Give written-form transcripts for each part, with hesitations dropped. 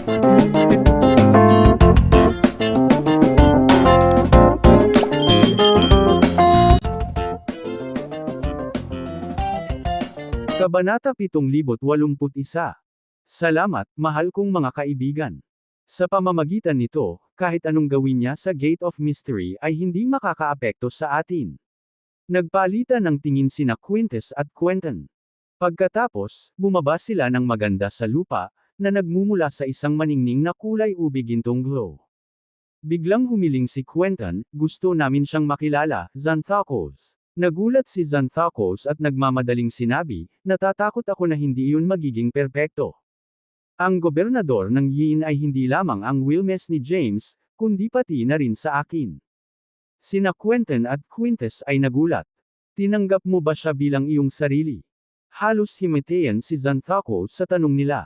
Kabanata 781. Salamat, mahal kong mga kaibigan. Sa pamamagitan nito, kahit anong gawin niya sa Gate of Mystery ay hindi makakaapekto sa atin. Nagpalitan ng tingin sina Quintus at Quentin. Pagkatapos, bumaba sila ng maganda sa lupa, na nagmumula sa isang maningning na kulay ube gintong glow. Biglang humiling si Quentin, gusto namin siyang makilala, Xanthocos. Nagulat si Xanthocos at nagmamadaling sinabi, natatakot ako na hindi iyon magiging perpekto. Ang gobernador ng Yin ay hindi lamang ang Wilmes ni James, kundi pati na rin sa akin. Sina Quentin at Quintus ay nagulat. Tinanggap mo ba siya bilang iyong sarili? Halos himatayan si Xanthocos sa tanong nila.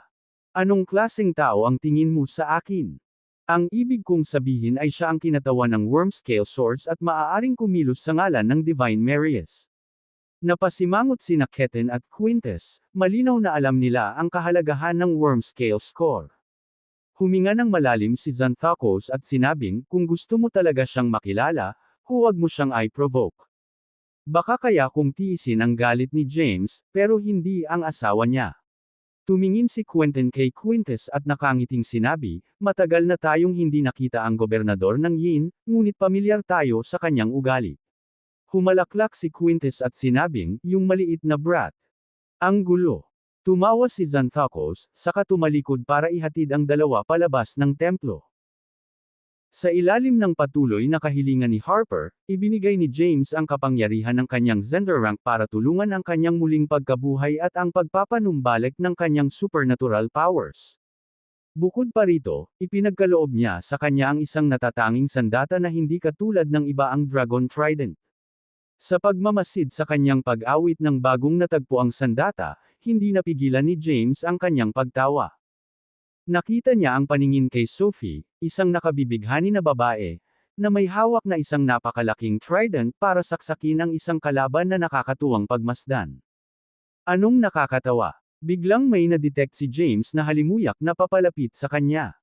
Anong klaseng tao ang tingin mo sa akin? Ang ibig kong sabihin ay siya ang kinatawan ng Wormscale Source at maaaring kumilos sa ngalan ng Divine Marius. Napasimangot sina Quentin at Quintus, malinaw na alam nila ang kahalagahan ng Wormscale Score. Huminga ng malalim si Xanthocos at sinabing, kung gusto mo talaga siyang makilala, huwag mo siyang i-provoke. Baka kaya kung tiisin ang galit ni James, pero hindi ang asawa niya. Tumingin si Quentin kay Quintus at nakangiting sinabi, matagal na tayong hindi nakita ang gobernador ng Yin, ngunit pamilyar tayo sa kanyang ugali. Humalaklak si Quintus at sinabing, yung maliit na brat. Ang gulo. Tumawa si Xanthocos, saka tumalikod para ihatid ang dalawa palabas ng templo. Sa ilalim ng patuloy na kahilingan ni Harper, ibinigay ni James ang kapangyarihan ng kanyang Zender rank para tulungan ang kanyang muling pagkabuhay at ang pagpapanumbalik ng kanyang supernatural powers. Bukod pa rito, ipinagkaloob niya sa kanya ang isang natatanging sandata na hindi katulad ng iba ang Dragon Trident. Sa pagmamasid sa kanyang pag-awit ng bagong natagpuang sandata, hindi napigilan ni James ang kanyang pagtawa. Nakita niya ang paningin kay Sophie, isang nakabibighani na babae, na may hawak na isang napakalaking trident para saksakin ang isang kalaban na nakakatuwang pagmasdan. Anong nakakatawa? Biglang may na-detect si James na halimuyak na papalapit sa kanya.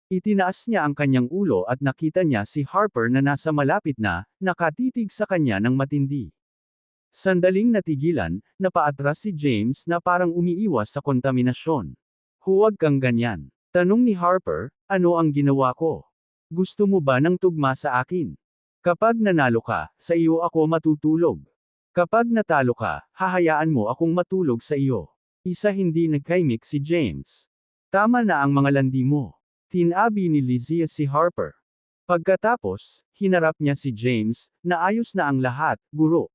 Itinaas niya ang kanyang ulo at nakita niya si Harper na nasa malapit na, nakatitig sa kanya ng matindi. Sandaling natigilan, napaatras si James na parang umiiwas sa kontaminasyon. Huwag kang ganyan. Tanong ni Harper, ano ang ginawa ko? Gusto mo ba ng tugma sa akin? Kapag nanalo ka, sa iyo ako matutulog. Kapag natalo ka, hahayaan mo akong matulog sa iyo. Isa hindi nagkaimik si James. Tama na ang mga landi mo. Tinabi ni Lizzie si Harper. Pagkatapos, hinarap niya si James, na ayos na ang lahat, guro.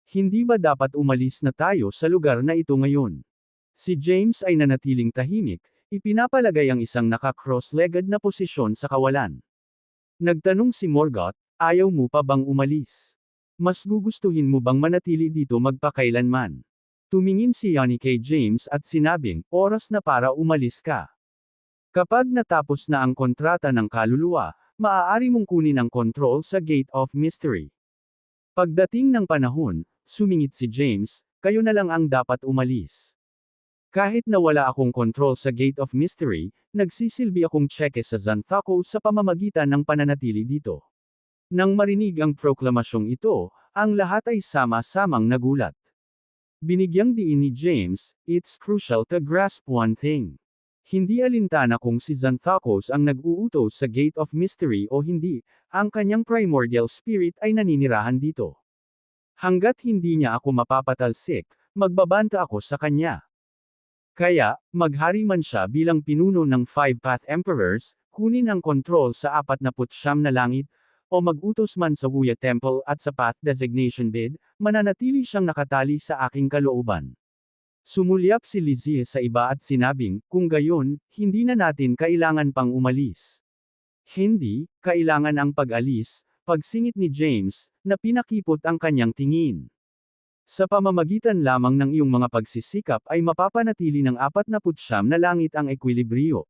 Hindi ba dapat umalis na tayo sa lugar na ito ngayon? Si James ay nanatiling tahimik, ipinapalagay ang isang naka-cross-legged na posisyon sa kawalan. Nagtanong si Morgoth, ayaw mo pa bang umalis? Mas gugustuhin mo bang manatili dito magpakailanman? Tumingin si Yanni kay James at sinabing, oras na para umalis ka. Kapag natapos na ang kontrata ng kaluluwa, maaari mong kunin ang control sa Gate of Mystery. Pagdating ng panahon, sumingit si James, kayo na lang ang dapat umalis. Kahit na wala akong control sa Gate of Mystery, nagsisilbi akong tseke sa Xanthocos sa pamamagitan ng pananatili dito. Nang marinig ang proklamasyong ito, ang lahat ay sama-samang nagulat. Binigyang diin ni James, it's crucial to grasp one thing. Hindi alintana kung si Xanthocos ang nag-uutos sa Gate of Mystery o hindi, ang kanyang primordial spirit ay naninirahan dito. Hanggat hindi niya ako mapapatalsik, magbabanta ako sa kanya. Kaya, maghari man siya bilang pinuno ng Five Path Emperors, kunin ang kontrol sa 49 na langit, o mag-utos man sa Wuya Temple at sa Path Designation Bid, mananatili siyang nakatali sa aking kalooban. Sumulyap si Lizzie sa iba at sinabing, kung gayon, hindi na natin kailangan pang umalis. Hindi, kailangan ang pag-alis, pagsingit ni James, na pinakipot ang kanyang tingin. Sa pamamagitan lamang ng iyong mga pagsisikap ay mapapanatili ng 49 na langit ang ekwilibryo.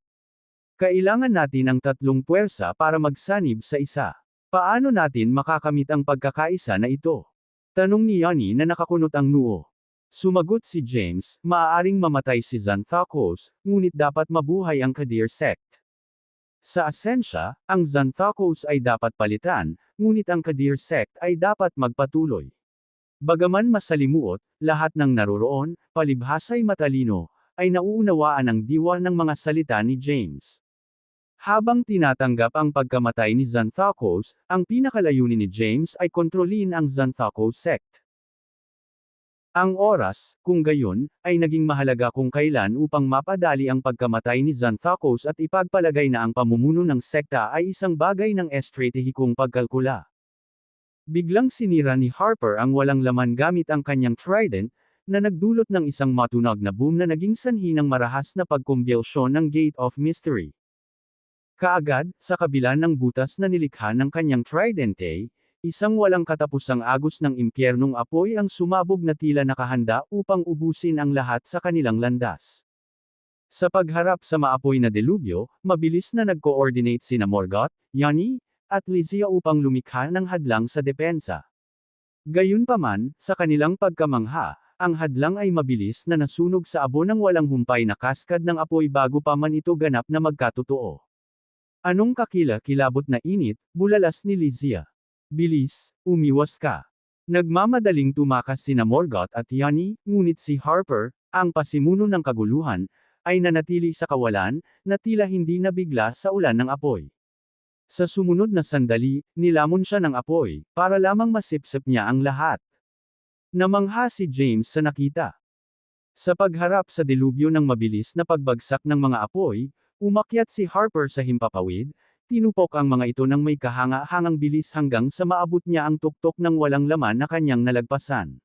Kailangan natin ang tatlong puwersa para magsanib sa isa. Paano natin makakamit ang pagkakaisa na ito? Tanong ni Yanni na nakakunot ang noo. Sumagot si James, maaaring mamatay si Xanthocos, ngunit dapat mabuhay ang Kadir sect. Sa asensya, ang Xanthocos ay dapat palitan, ngunit ang Kadir sect ay dapat magpatuloy. Bagaman masalimuot, lahat ng naroroon, palibhasa'y matalino, ay nauunawaan ang diwa ng mga salita ni James. Habang tinatanggap ang pagkamatay ni Xanthocos, ang pinakalayunin ni James ay kontrolin ang Xanthocos sect. Ang oras, kung gayon, ay naging mahalaga kung kailan upang mapadali ang pagkamatay ni Xanthocos at ipagpalagay na ang pamumuno ng sekta ay isang bagay ng estratehikong pagkalkula. Biglang sinira ni Harper ang walang laman gamit ang kanyang trident, na nagdulot ng isang matunog na boom na naging sanhi ng marahas na pagkumbelsyon ng Gate of Mystery. Kaagad, sa kabila ng butas na nilikha ng kanyang tridente, isang walang katapusang agos ng impyernong apoy ang sumabog na tila nakahanda upang ubusin ang lahat sa kanilang landas. Sa pagharap sa maapoy na delubyo, mabilis na nag-coordinate sina Morgoth, Yanni, at Lysia upang lumikha ng hadlang sa depensa. Gayunpaman, sa kanilang pagkamangha, ang hadlang ay mabilis na nasunog sa abo ng walang humpay na kaskad ng apoy bago pa man ito ganap na magkatotoo. Anong kakila-kilabot na init, bulalas ni Lysia. Bilis, umiwas ka. Nagmamadaling tumakas sina Morgoth at Yanni, ngunit si Harper, ang pasimuno ng kaguluhan, ay nanatili sa kawalan, na tila hindi nabigla sa ulan ng apoy. Sa sumunod na sandali, nilamon siya ng apoy, para lamang masipsip niya ang lahat. Namangha si James sa nakita. Sa pagharap sa delubyo ng mabilis na pagbagsak ng mga apoy, umakyat si Harper sa himpapawid, tinupok ang mga ito ng may kahanga-hangang bilis hanggang sa maabot niya ang tuktok ng walang laman na kanyang nalagpasan.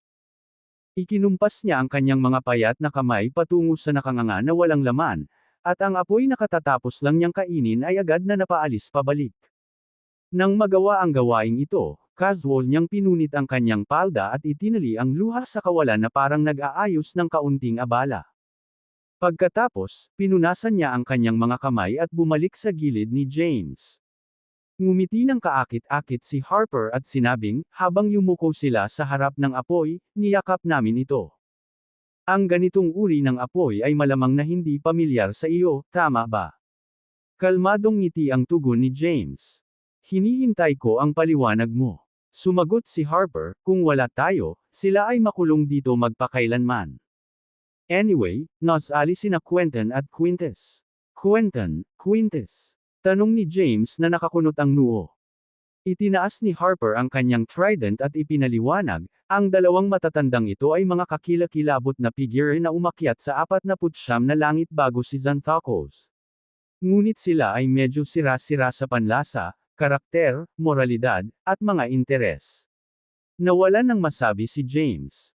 Ikinumpas niya ang kanyang mga payat na kamay patungo sa nakanganga na walang laman, at ang apoy na katatapos lang niyang kainin ay agad na napaalis pabalik. Nang magawa ang gawaing ito, casual niyang pinunit ang kanyang palda at itinali ang luha sa kawalan na parang nag-aayos ng kaunting abala. Pagkatapos, pinunasan niya ang kanyang mga kamay at bumalik sa gilid ni James. Ngumiti ng kaakit-akit si Harper at sinabing, habang yumuko sila sa harap ng apoy, niyakap namin ito. Ang ganitong uri ng apoy ay malamang na hindi pamilyar sa iyo, tama ba? Kalmadong ngiti ang tugon ni James. Hinihintay ko ang paliwanag mo. Sumagot si Harper, kung wala tayo, sila ay makulong dito magpakailanman. Anyway, nasali sina Quentin at Quintus. Quentin, Quintus. Tanong ni James na nakakunot ang noo. Itinaas ni Harper ang kanyang trident at ipinaliwanag, ang dalawang matatandang ito ay mga kakilakilabot na figure na umakyat sa 49 na langit bago si Xanthocos. Ngunit sila ay medyo sira-sira sa panlasa, karakter, moralidad, at mga interes. Nawalan ng masabi si James.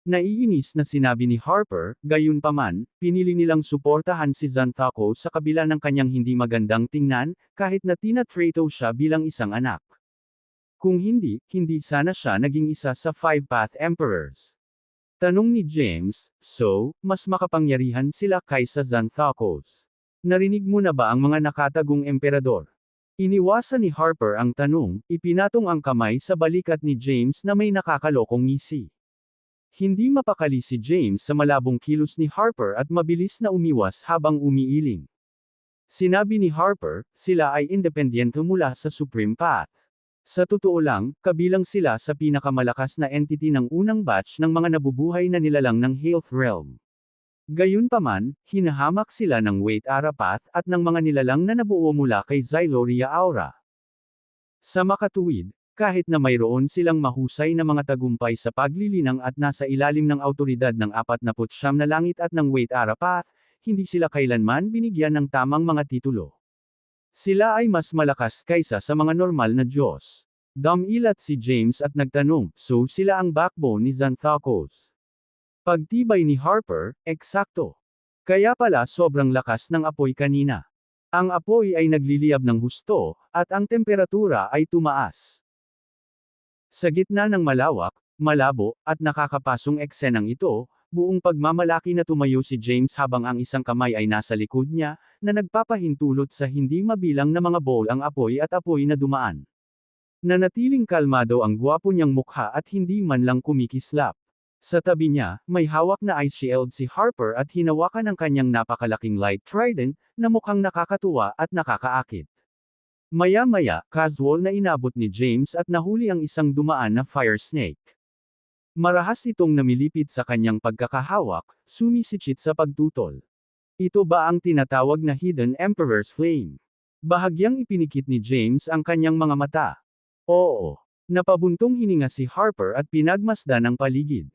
Naiinis na sinabi ni Harper, gayunpaman, pinili nilang suportahan si Xanthocos sa kabila ng kanyang hindi magandang tingnan, kahit na tinatrato siya bilang isang anak. Kung hindi, hindi sana siya naging isa sa 5 Path Emperors. Tanong ni James, so, mas makapangyarihan sila kaysa Xanthocos. Narinig mo na ba ang mga nakatagong emperador? Iniwasan ni Harper ang tanong, ipinatong ang kamay sa balikat ni James na may nakakalokong ngisi. Hindi mapakali si James sa malabong kilos ni Harper at mabilis na umiwas habang umiiling. Sinabi ni Harper, sila ay independyente mula sa Supreme Path. Sa totoo lang, kabilang sila sa pinakamalakas na entity ng unang batch ng mga nabubuhay na nilalang ng Health Realm. Gayunpaman, hinahamak sila ng Wait Ara Path at ng mga nilalang na nabuo mula kay Xyloria Aura. Sa makatuwid, kahit na mayroon silang mahusay na mga tagumpay sa paglilinang at nasa ilalim ng autoridad ng 49 na langit at ng Wait Ara Path, hindi sila kailanman binigyan ng tamang mga titulo. Sila ay mas malakas kaysa sa mga normal na Diyos. Dumilat si James at nagtanong, so sila ang backbone ni Xanthocos. Pagtibay ni Harper, eksakto. Kaya pala sobrang lakas ng apoy kanina. Ang apoy ay nagliliyab ng husto, at ang temperatura ay tumaas. Sa gitna ng malawak, malabo, at nakakapasong eksenang ito, buong pagmamalaki na tumayo si James habang ang isang kamay ay nasa likod niya, na nagpapahintulot sa hindi mabilang na mga bowl ang apoy at apoy na dumaan. Nanatiling kalmado ang gwapo niyang mukha at hindi man lang kumikislap. Sa tabi niya, may hawak na ice shield si Harper at hinawakan ang kanyang napakalaking light trident, na mukhang nakakatuwa at nakakaakit. Maya-maya, casual na inabot ni James at nahuli ang isang dumaan na fire snake. Marahas itong namilipit sa kanyang pagkakahawak, sumisikip sa pagtutol. Ito ba ang tinatawag na Hidden Emperor's Flame? Bahagyang ipinikit ni James ang kanyang mga mata. Oo. Napabuntong hininga si Harper at pinagmasdan ang paligid.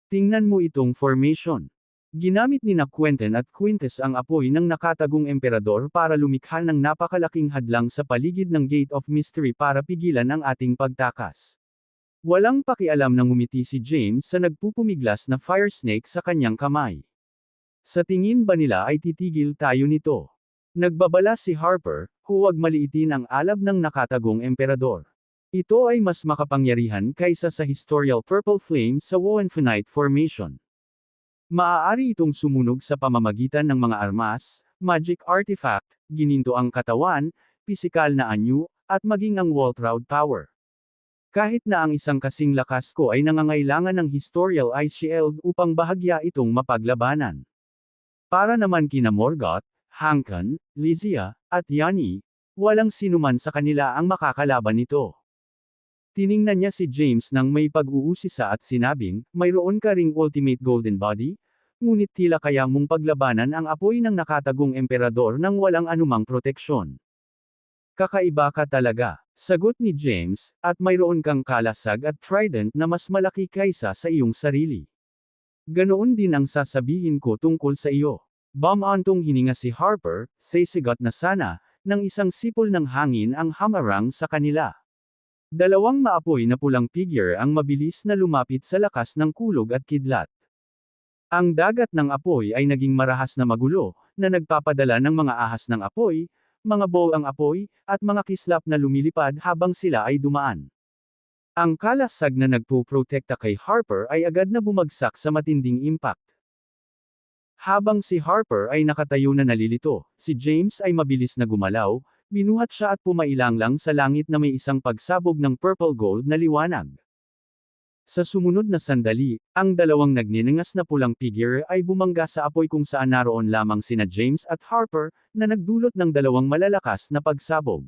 Tingnan mo itong formation. Ginamit ni Quentin at Quintus ang apoy ng nakatagong emperador para lumikha ng napakalaking hadlang sa paligid ng Gate of Mystery para pigilan ang ating pagtakas. Walang pakialam na ngumiti si James sa nagpupumiglas na fire snake sa kanyang kamay. Sa tingin ba nila ay titigil tayo nito? Nagbabala si Harper, huwag maliitin ang alab ng nakatagong emperador. Ito ay mas makapangyarihan kaysa sa historical purple flame sa Wohenfinite formation. Maaari itong sumunog sa pamamagitan ng mga armas, magic artifact, gininto ang katawan, pisikal na anyo, at maging ang Waltraud power. Kahit na ang isang kasing lakas ko ay nangangailangan ng historical ice shield upang bahagya itong mapaglabanan. Para naman kina Morgoth, Hankon, Lysia, at Yanni, walang sinuman sa kanila ang makakalaban nito. Tiningnan niya si James nang may pag-uusisa at sinabing, mayroon ka ring ultimate golden body? Ngunit tila kaya mong paglabanan ang apoy ng nakatagong emperador nang walang anumang proteksyon. Kakaiba ka talaga, sagot ni James, at mayroon kang kalasag at trident na mas malaki kaysa sa iyong sarili. Ganoon din ang sasabihin ko tungkol sa iyo. Bumantong hininga si Harper, sisigat na sana, nang isang sipol ng hangin ang hamarang sa kanila. Dalawang maapoy na pulang figure ang mabilis na lumapit sa lakas ng kulog at kidlat. Ang dagat ng apoy ay naging marahas na magulo, na nagpapadala ng mga ahas ng apoy, mga bowl ang apoy, at mga kislap na lumilipad habang sila ay dumaan. Ang kalasag na nagpo-protekta kay Harper ay agad na bumagsak sa matinding impact. Habang si Harper ay nakatayo na nalilito, si James ay mabilis na gumalaw, binuhat siya at pumailanglang sa langit na may isang pagsabog ng purple gold na liwanag. Sa sumunod na sandali, ang dalawang nagniningas na pulang figure ay bumangga sa apoy kung saan naroon lamang sina James at Harper, na nagdulot ng dalawang malalakas na pagsabog.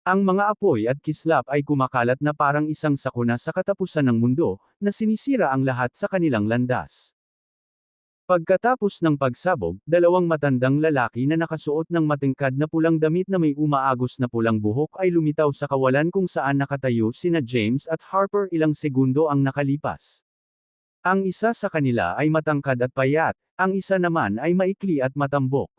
Ang mga apoy at kislap ay kumakalat na parang isang sakuna sa katapusan ng mundo, na sinisira ang lahat sa kanilang landas. Pagkatapos ng pagsabog, dalawang matandang lalaki na nakasuot ng matingkad na pulang damit na may umaagos na pulang buhok ay lumitaw sa kawalan kung saan nakatayo sina James at Harper ilang segundo ang nakalipas. Ang isa sa kanila ay matangkad at payat, ang isa naman ay maikli at matambok.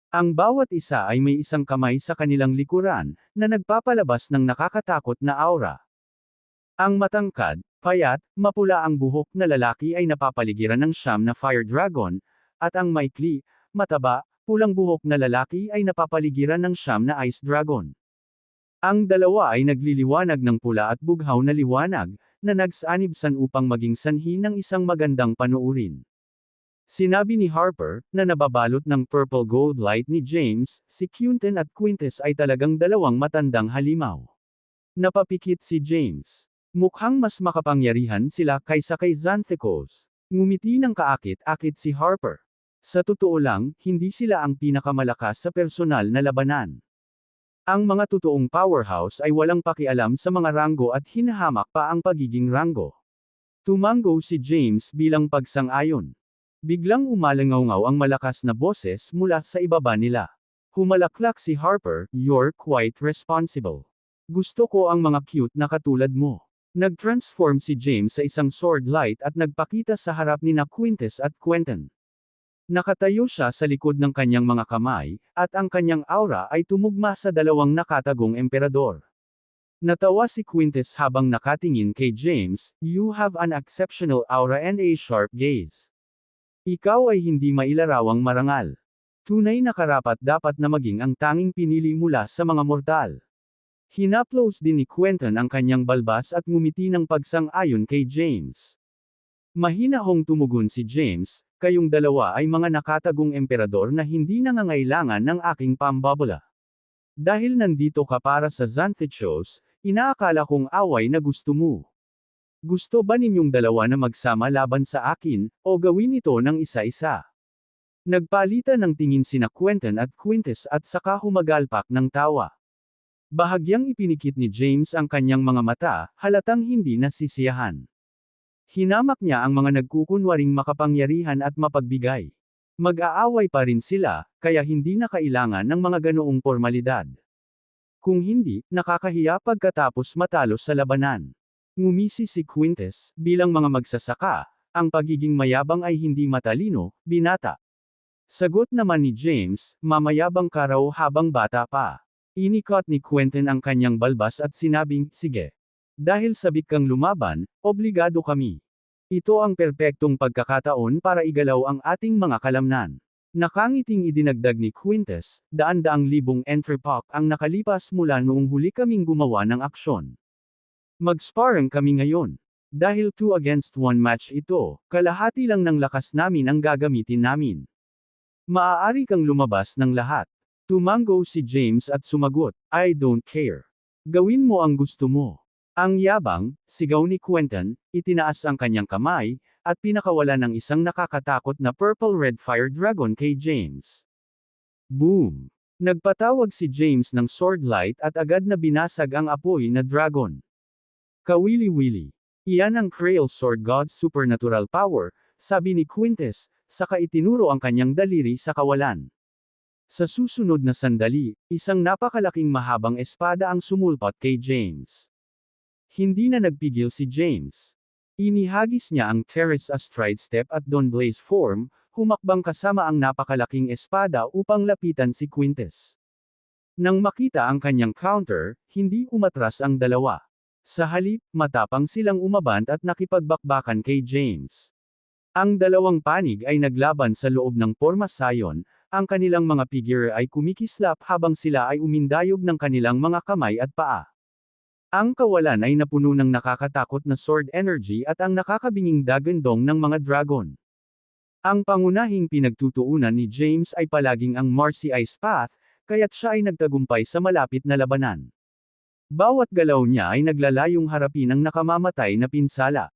Ang bawat isa ay may isang kamay sa kanilang likuran, na nagpapalabas ng nakakatakot na aura. Ang matangkad, payat, mapula ang buhok na lalaki ay napapaligiran ng siyam na fire dragon, at ang maikli, mataba, pulang buhok na lalaki ay napapaligiran ng siyam na ice dragon. Ang dalawa ay nagliliwanag ng pula at bughaw na liwanag, na nagsanibsan upang maging sanhi ng isang magandang panuurin. Sinabi ni Harper, na nababalot ng purple gold light ni James, si Quentin at Quintus ay talagang dalawang matandang halimaw. Napapikit si James. Mukhang mas makapangyarihan sila kaysa kay Xanthicus. Ngumiti ng kaakit-akit si Harper. Sa totoo lang, hindi sila ang pinakamalakas sa personal na labanan. Ang mga totoong powerhouse ay walang pakialam sa mga ranggo at hinahamak pa ang pagiging ranggo. Tumango si James bilang pagsang-ayon. Biglang umalangaw ang malakas na boses mula sa ibaba nila. Humalaklak si Harper, "You're quite responsible. Gusto ko ang mga cute na katulad mo." Nag-transform si James sa isang sword light at nagpakita sa harap ni Quintus at Quentin. Nakatayo siya sa likod ng kanyang mga kamay, at ang kanyang aura ay tumugma sa dalawang nakatagong emperador. Natawa si Quintus habang nakatingin kay James, "You have an exceptional aura and a sharp gaze. Ikaw ay hindi mailarawang marangal. Tunay na karapat-dapat na maging ang tanging pinili mula sa mga mortal." Hinaplos din ni Quentin ang kanyang balbas at ngumiti ng pagsang-ayon kay James. Mahinahong tumugon si James, "Kayong dalawa ay mga nakatagong emperador na hindi nangangailangan ng aking pambabola. Dahil nandito ka para sa Xanthicus, inaakala kong away na gusto mo. Gusto ba ninyong dalawa na magsama laban sa akin, o gawin ito ng isa-isa? Nagpalitan ng tingin sina Quentin at Quintus at saka humagalpak ng tawa. Bahagyang ipinikit ni James ang kanyang mga mata, halatang hindi nasisiyahan. Hinamak niya ang mga nagkukunwaring makapangyarihan at mapagbigay. Mag-aaway pa rin sila, kaya hindi na kailangan ng mga ganoong formalidad. Kung hindi, nakakahiya pagkatapos matalo sa labanan. Ngumisi si Quintus, bilang mga magsasaka, ang pagiging mayabang ay hindi matalino, binata. Sagot naman ni James, mamayabang ka raw habang bata pa. Inikot ni Quentin ang kanyang balbas at sinabing, sige. Dahil sabik kang lumaban, obligado kami. Ito ang perpektong pagkakataon para igalaw ang ating mga kalamnan. Nakangiting idinagdag ni Quintus, daan-daang libong entrepok ang nakalipas mula noong huli kaming gumawa ng aksyon. Mag-sparring kami ngayon. Dahil 2 against 1 match ito, kalahati lang ng lakas namin ang gagamitin namin. Maaari kang lumabas ng lahat. Tumango si James at sumagot, I don't care. Gawin mo ang gusto mo. Ang yabang, sigaw ni Quentin, itinaas ang kanyang kamay, at pinakawalan ng isang nakakatakot na purple red fire dragon kay James. Boom! Nagpatawag si James ng sword light at agad na binasag ang apoy na dragon. Kawili-wili. Iyan ang Krail Sword God's supernatural power, sabi ni Quintus, saka itinuro ang kanyang daliri sa kawalan. Sa susunod na sandali, isang napakalaking mahabang espada ang sumulpot kay James. Hindi na nagpigil si James. Inihagis niya ang Terrace Astride Step at Dawn Blaze Form, humakbang kasama ang napakalaking espada upang lapitan si Quintus. Nang makita ang kanyang counter, hindi umatras ang dalawa. Sa halip, matapang silang umabant at nakipagbakbakan kay James. Ang dalawang panig ay naglaban sa loob ng pormasayon, ang kanilang mga figure ay kumikislap habang sila ay umindayog ng kanilang mga kamay at paa. Ang kawalan ay napuno ng nakakatakot na sword energy at ang nakakabinging dagandong ng mga dragon. Ang pangunahing pinagtutuunan ni James ay palaging ang Marcy Ice Path, kaya't siya ay nagtagumpay sa malapit na labanan. Bawat galaw niya ay naglalayong harapin ang nakamamatay na pinsala.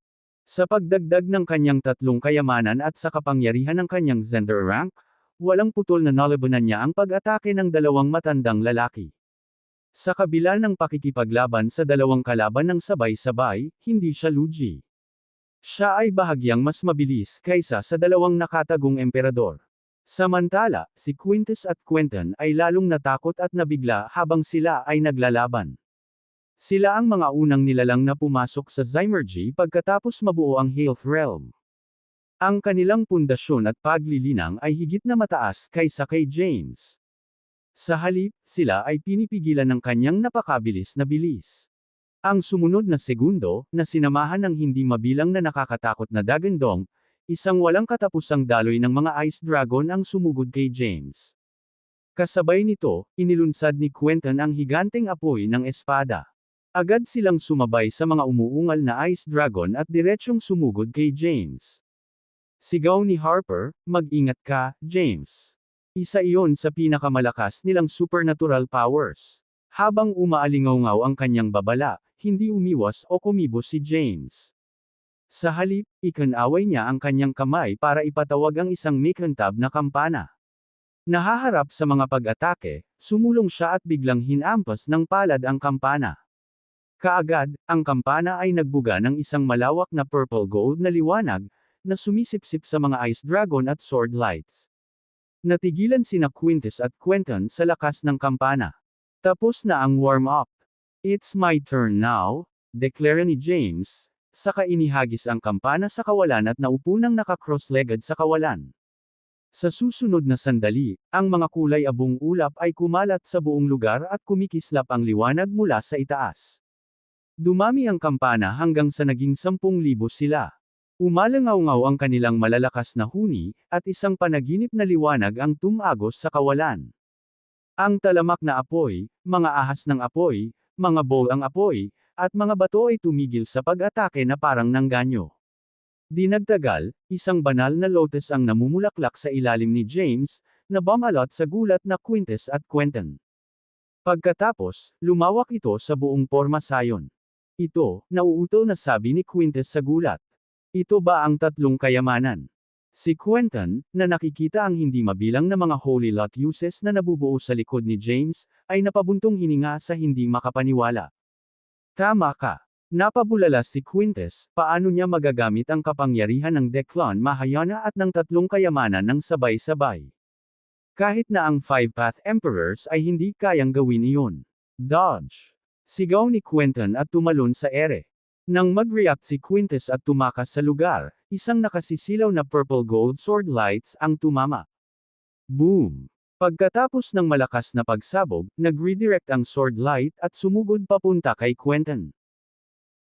Sa pagdagdag ng kanyang tatlong kayamanan at sa kapangyarihan ng kanyang Zender rank, walang putol na nalabanan niya ang pag-atake ng dalawang matandang lalaki. Sa kabila ng pakikipaglaban sa dalawang kalaban ng sabay-sabay, hindi siya lugi. Siya ay bahagyang mas mabilis kaysa sa dalawang nakatagong emperador. Samantala, si Quintus at Quentin ay lalong natakot at nabigla habang sila ay naglalaban. Sila ang mga unang nilalang na pumasok sa Zymergy pagkatapos mabuo ang Health Realm. Ang kanilang pundasyon at paglilinang ay higit na mataas kaysa kay James. Sa halip, sila ay pinipigilan ng kanyang napakabilis na bilis. Ang sumunod na segundo, na sinamahan ng hindi mabilang na nakakatakot na dagandong, isang walang katapusang daloy ng mga Ice Dragon ang sumugod kay James. Kasabay nito, inilunsad ni Quentin ang higanteng apoy ng espada. Agad silang sumabay sa mga umuungal na Ice Dragon at diretsyong sumugod kay James. Sigaw ni Harper, mag-ingat ka, James. Isa iyon sa pinakamalakas nilang supernatural powers. Habang umaalingaw-ngaw ang kanyang babala, hindi umiwas o kumibo si James. Sa halip, ikinaway niya ang kanyang kamay para ipatawag ang isang makantab na kampana. Nahaharap sa mga pag-atake, sumulong siya at biglang hinampas ng palad ang kampana. Kaagad, ang kampana ay nagbuga ng isang malawak na purple gold na liwanag, na sumisipsip sa mga Ice Dragon at Sword Lights. Natigilan sina Quintus at Quentin sa lakas ng kampana. Tapos na ang warm-up. It's my turn now, deklara ni James, saka inihagis ang kampana sa kawalan at naupo nang naka-cross-legged sa kawalan. Sa susunod na sandali, ang mga kulay abong ulap ay kumalat sa buong lugar at kumikislap ang liwanag mula sa itaas. Dumami ang kampana hanggang sa naging 10,000 sila. Umalangaw-ngaw ang kanilang malalakas na huni, at isang panaginip na liwanag ang tumagos sa kawalan. Ang talamak na apoy, mga ahas ng apoy, mga bowl ang apoy, at mga bato ay tumigil sa pag-atake na parang nangganyo. Di nagtagal, isang banal na lotus ang namumulaklak sa ilalim ni James, na bumalot sa gulat na Quintus at Quentin. Pagkatapos, lumawak ito sa buong pormasayon. Ito, nauutol na sabi ni Quintes sa gulat. Ito ba ang tatlong kayamanan? Si Quentin, na nakikita ang hindi mabilang na mga holy lot uses na nabubuo sa likod ni James, ay napabuntong hininga sa hindi makapaniwala. Tama ka. Napabulala si Quintes, paano niya magagamit ang kapangyarihan ng Declan Mahayana at ng tatlong kayamanan ng sabay-sabay. Kahit na ang Five Path Emperors ay hindi kayang gawin iyon. Dodge! Sigaw ni Quentin at tumalon sa ere. Nang mag-react si Quintes at tumakas sa lugar, isang nakasisilaw na purple gold sword lights ang tumama. Boom! Pagkatapos ng malakas na pagsabog, nag-redirect ang sword light at sumugod papunta kay Quentin.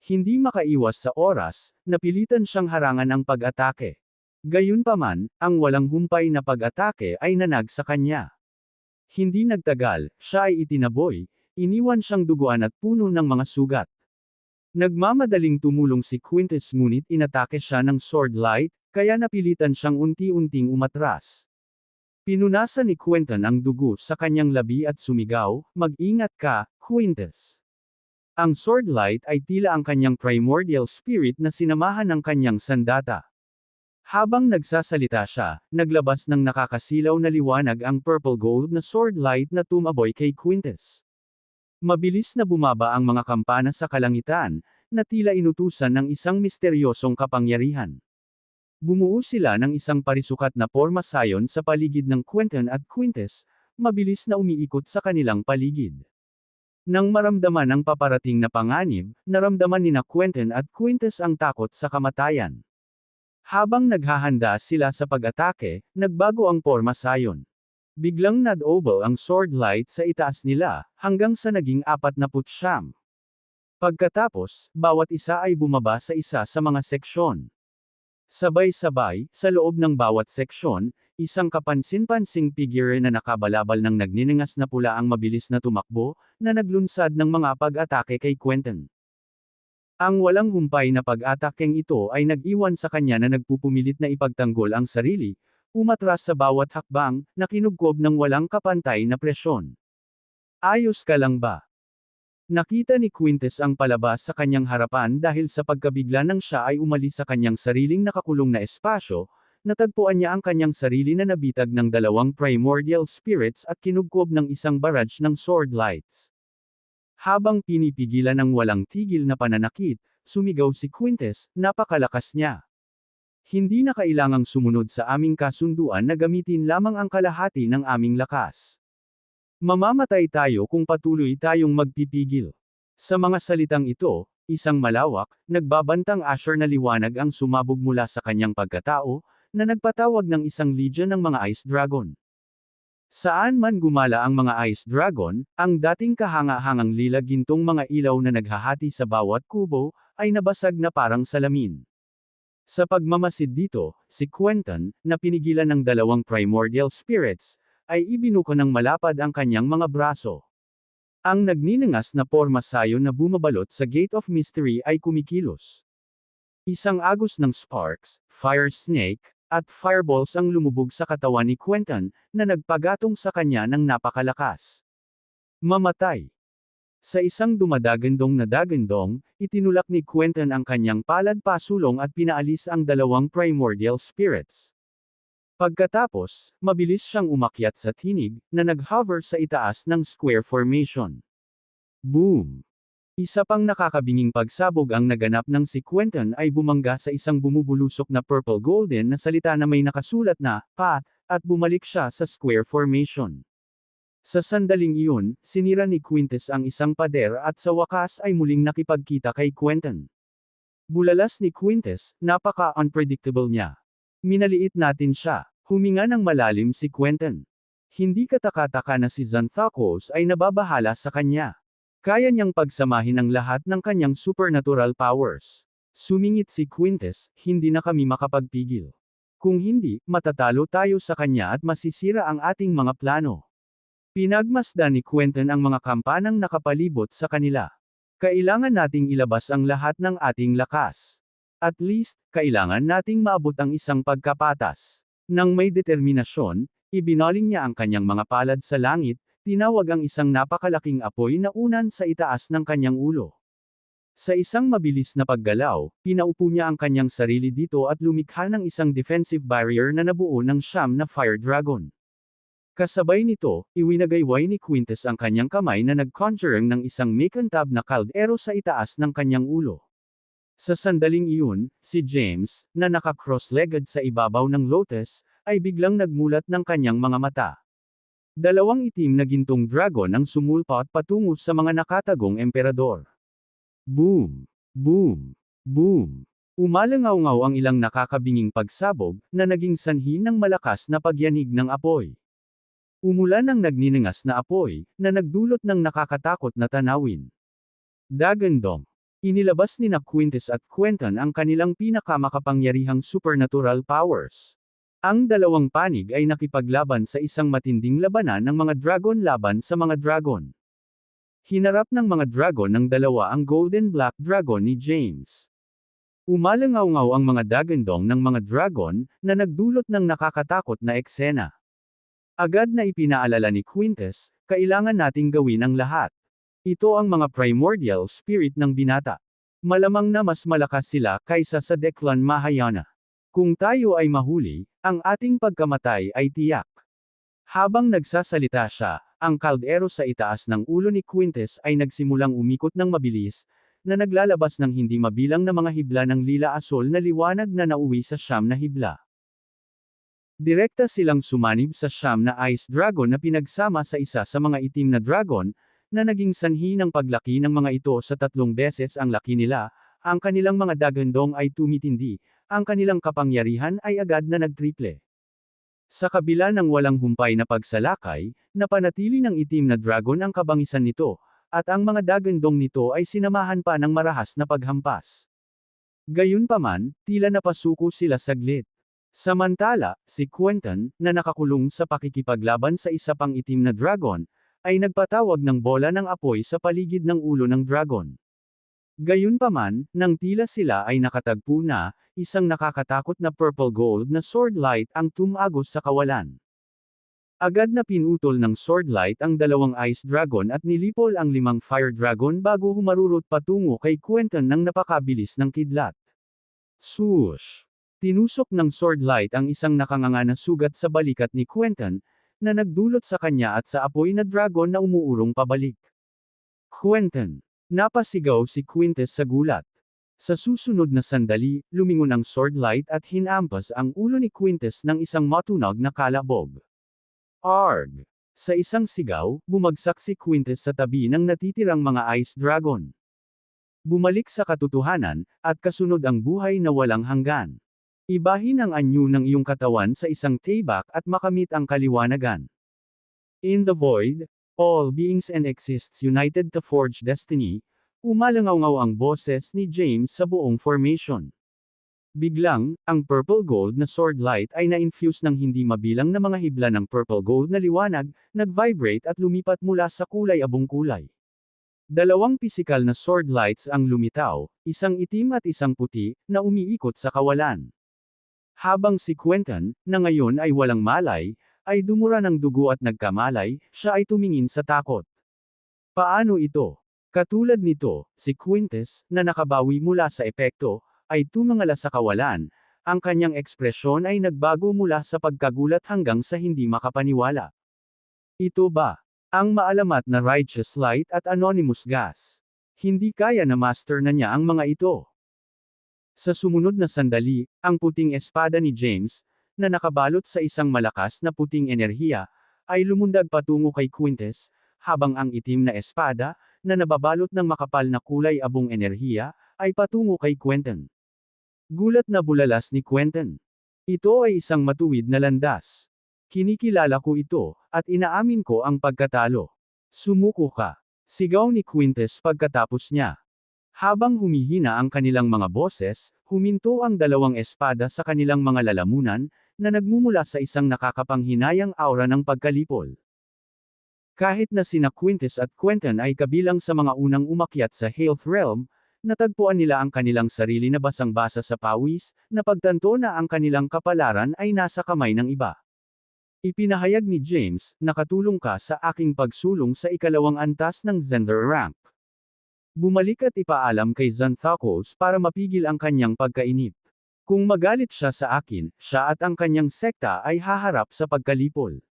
Hindi makaiwas sa oras, napilitan siyang harangan ang pag-atake. Gayunpaman, ang walang humpay na pag-atake ay nanag sa kanya. Hindi nagtagal, siya ay itinaboy, iniwan siyang duguan at puno ng mga sugat. Nagmamadaling tumulong si Quintes ngunit inatake siya ng sword light, kaya napilitan siyang unti-unting umatras. Pinunasan ni Quentin ang dugo sa kanyang labi at sumigaw, "Mag-ingat ka, Quintes." Ang sword light ay tila ang kanyang primordial spirit na sinamahan ng kanyang sandata. Habang nagsasalita siya, naglabas ng nakakasilaw na liwanag ang purple gold na sword light na tumaboy kay Quintes. Mabilis na bumaba ang mga kampana sa kalangitan, na tila inutusan ng isang misteryosong kapangyarihan. Bumuo sila ng isang parisukat na porma sayon sa paligid ng Quentin at Quintes, mabilis na umiikot sa kanilang paligid. Nang maramdaman ang paparating na panganib, naramdaman nina Quentin at Quintes ang takot sa kamatayan. Habang naghahanda sila sa pag-atake, nagbago ang porma sayon. Biglang nad-oval ang sword light sa itaas nila, hanggang sa naging 49. Pagkatapos, bawat isa ay bumaba sa isa sa mga seksyon. Sabay-sabay, sa loob ng bawat seksyon, isang kapansin-pansing figure na nakabalabal ng nagniningas na pula ang mabilis na tumakbo, na naglunsad ng mga pag-atake kay Quentin. Ang walang humpay na pag-atakeng ito ay nag-iwan sa kanya na nagpupumilit na ipagtanggol ang sarili, umatras sa bawat hakbang, na kinubkob ng walang kapantay na presyon. Ayos ka lang ba? Nakita ni Quintes ang palabas sa kanyang harapan dahil sa pagkabigla nang siya ay umalis sa kanyang sariling nakakulong na espasyo, natagpuan niya ang kanyang sarili na nabitag ng dalawang primordial spirits at kinubkob ng isang barrage ng sword lights. Habang pinipigilan ng walang tigil na pananakit, sumigaw si Quintes, napakalakas niya. Hindi na kailangang sumunod sa aming kasunduan na gamitin lamang ang kalahati ng aming lakas. Mamamatay tayo kung patuloy tayong magpipigil. Sa mga salitang ito, isang malawak, nagbabantang asher na liwanag ang sumabog mula sa kanyang pagkatao, na nagpatawag ng isang legion ng mga ice dragon. Saan man gumala ang mga ice dragon, ang dating kahanga-hangang lila-gintong mga ilaw na naghahati sa bawat kubo, ay nabasag na parang salamin. Sa pagmamasid dito, si Quentin, na pinigilan ng dalawang primordial spirits, ay ibinuko ng malapad ang kanyang mga braso. Ang nagniningas na porma sayon na bumabalot sa Gate of Mystery ay kumikilos. Isang agos ng sparks, fire snake, at fireballs ang lumubog sa katawan ni Quentin, na nagpagatong sa kanya ng napakalakas. Mamatay. Sa isang dumadagandong na dagandong, itinulak ni Quentin ang kanyang palad pasulong at pinaalis ang dalawang primordial spirits. Pagkatapos, mabilis siyang umakyat sa tinig, na nag-hover sa itaas ng square formation. Boom! Isa pang nakakabinging pagsabog ang naganap ng si Quentin ay bumangga sa isang bumubulusok na purple golden na salita na may nakasulat na, "Path", at bumalik siya sa square formation. Sa sandaling iyon, sinira ni Quintes ang isang pader at sa wakas ay muling nakipagkita kay Quentin. Bulalas ni Quintes, napaka-unpredictable niya. Minaliit natin siya. Huminga ng malalim si Quentin. Hindi katakataka na si Xanthocos ay nababahala sa kanya. Kaya niyang pagsamahin ang lahat ng kanyang supernatural powers. Sumingit si Quintes, hindi na kami makapagpigil. Kung hindi, matatalo tayo sa kanya at masisira ang ating mga plano. Pinagmasdan ni Quentin ang mga kampanang nakapalibot sa kanila. Kailangan nating ilabas ang lahat ng ating lakas. At least, kailangan nating maabot ang isang pagkapatas. Nang may determinasyon, ibinaling niya ang kanyang mga palad sa langit, tinawag ang isang napakalaking apoy na unan sa itaas ng kanyang ulo. Sa isang mabilis na paggalaw, pinaupo niya ang kanyang sarili dito at lumikha ng isang defensive barrier na nabuo ng siyam na fire dragon. Kasabay nito, iwinagayway ni Quintus ang kanyang kamay na nag-conjuring ng isang makantab na kaldero sa itaas ng kanyang ulo. Sa sandaling iyon, si James, na naka-cross-legged sa ibabaw ng lotus, ay biglang nagmulat ng kanyang mga mata. Dalawang itim na gintong dragon ang sumulpot patungo sa mga nakatagong emperador. Boom! Boom! Boom! Umalangaw-ngaw ang ilang nakakabinging pagsabog, na naging sanhi ng malakas na pagyanig ng apoy. Umulan ng nagniningas na apoy, na nagdulot ng nakakatakot na tanawin. Dagandong. Inilabas ni Quintus at Quentin ang kanilang pinakamakapangyarihang supernatural powers. Ang dalawang panig ay nakipaglaban sa isang matinding labanan ng mga dragon laban sa mga dragon. Hinarap ng mga dragon ng dalawa ang Golden Black Dragon ni James. Umalangaw-ngaw ang mga dagandong ng mga dragon, na nagdulot ng nakakatakot na eksena. Agad na ipinaalala ni Quintus, kailangan nating gawin ang lahat. Ito ang mga primordial spirit ng binata. Malamang na mas malakas sila kaysa sa Declan Mahayana. Kung tayo ay mahuli, ang ating pagkamatay ay tiyak. Habang nagsasalita siya, ang kaldero sa itaas ng ulo ni Quintus ay nagsimulang umikot ng mabilis, na naglalabas ng hindi mabilang na mga hibla ng lila-asol na liwanag na nauwi sa siyam na hibla. Direkta silang sumanib sa siyam na ice dragon na pinagsama sa isa sa mga itim na dragon, na naging sanhi ng paglaki ng mga ito sa 3 beses ang laki nila. Ang kanilang mga dagandong ay tumitindi, ang kanilang kapangyarihan ay agad na nagtriple. Sa kabila ng walang humpay na pagsalakay, napanatili ng itim na dragon ang kabangisan nito, at ang mga dagandong nito ay sinamahan pa ng marahas na paghampas. Gayunpaman, tila napasuko sila saglit. Samantala, si Quentin, na nakakulong sa pakikipaglaban sa isa pang itim na dragon, ay nagpatawag ng bola ng apoy sa paligid ng ulo ng dragon. Gayunpaman, nang tila sila ay nakatagpo na, isang nakakatakot na purple gold na sword light ang tumagos sa kawalan. Agad na pinutol ng sword light ang dalawang ice dragon at nilipol ang 5 fire dragon bago humarurot patungo kay Quentin ng napakabilis ng kidlat. Swoosh! Tinusok ng sword light ang isang nakanganga na sugat sa balikat ni Quentin, na nagdulot sa kanya at sa apoy na dragon na umuurong pabalik. Quentin. Napasigaw si Quintus sa gulat. Sa susunod na sandali, lumingon ang sword light at hinampas ang ulo ni Quintus ng isang matunog na kalabog. Arg! Sa isang sigaw, bumagsak si Quintus sa tabi ng natitirang mga ice dragon. Bumalik sa katotohanan, at kasunod ang buhay na walang hanggan. Ibahin ang anyo ng iyong katawan sa isang tibak at makamit ang kaliwanagan. In the void, all beings and exists united to forge destiny, umalangaw-ngaw ang boses ni James sa buong formation. Biglang, ang purple gold na sword light ay na-infuse ng hindi mabilang na mga hibla ng purple gold na liwanag, nag-vibrate at lumipat mula sa kulay-abong kulay. Dalawang pisikal na sword lights ang lumitaw, isang itim at isang puti, na umiikot sa kawalan. Habang si Quentin, na ngayon ay walang malay, ay dumura ng dugo at nagkamalay, siya ay tumingin sa takot. Paano ito? Katulad nito, si Quintus, na nakabawi mula sa epekto, ay tumangala sa kawalan, ang kanyang ekspresyon ay nagbago mula sa pagkagulat hanggang sa hindi makapaniwala. Ito ba ang maalamat na righteous light at anonymous gas? Hindi kaya na master na niya ang mga ito. Sa sumunod na sandali, ang puting espada ni James, na nakabalot sa isang malakas na puting enerhiya, ay lumundag patungo kay Quintus, habang ang itim na espada, na nababalot ng makapal na kulay-abong enerhiya, ay patungo kay Quentin. Gulat na bulalas ni Quentin. Ito ay isang matuwid na landas. Kinikilala ko ito, at inaamin ko ang pagkatalo. Sumuko ka. Sigaw ni Quintus pagkatapos niya. Habang humihina ang kanilang mga boses, huminto ang dalawang espada sa kanilang mga lalamunan, na nagmumula sa isang nakakapanghinayang aura ng pagkalipol. Kahit na sina Quintus at Quentin ay kabilang sa mga unang umakyat sa Health Realm, natagpuan nila ang kanilang sarili na basang-basa sa pawis, na pagtanto na ang kanilang kapalaran ay nasa kamay ng iba. Ipinahayag ni James, nakatulong ka sa aking pagsulong sa ikalawang antas ng Zender rank. Bumalik at ipaalam kay Xanthocos para mapigil ang kanyang pagkainip. Kung magalit siya sa akin, siya at ang kanyang sekta ay haharap sa pagkalipol.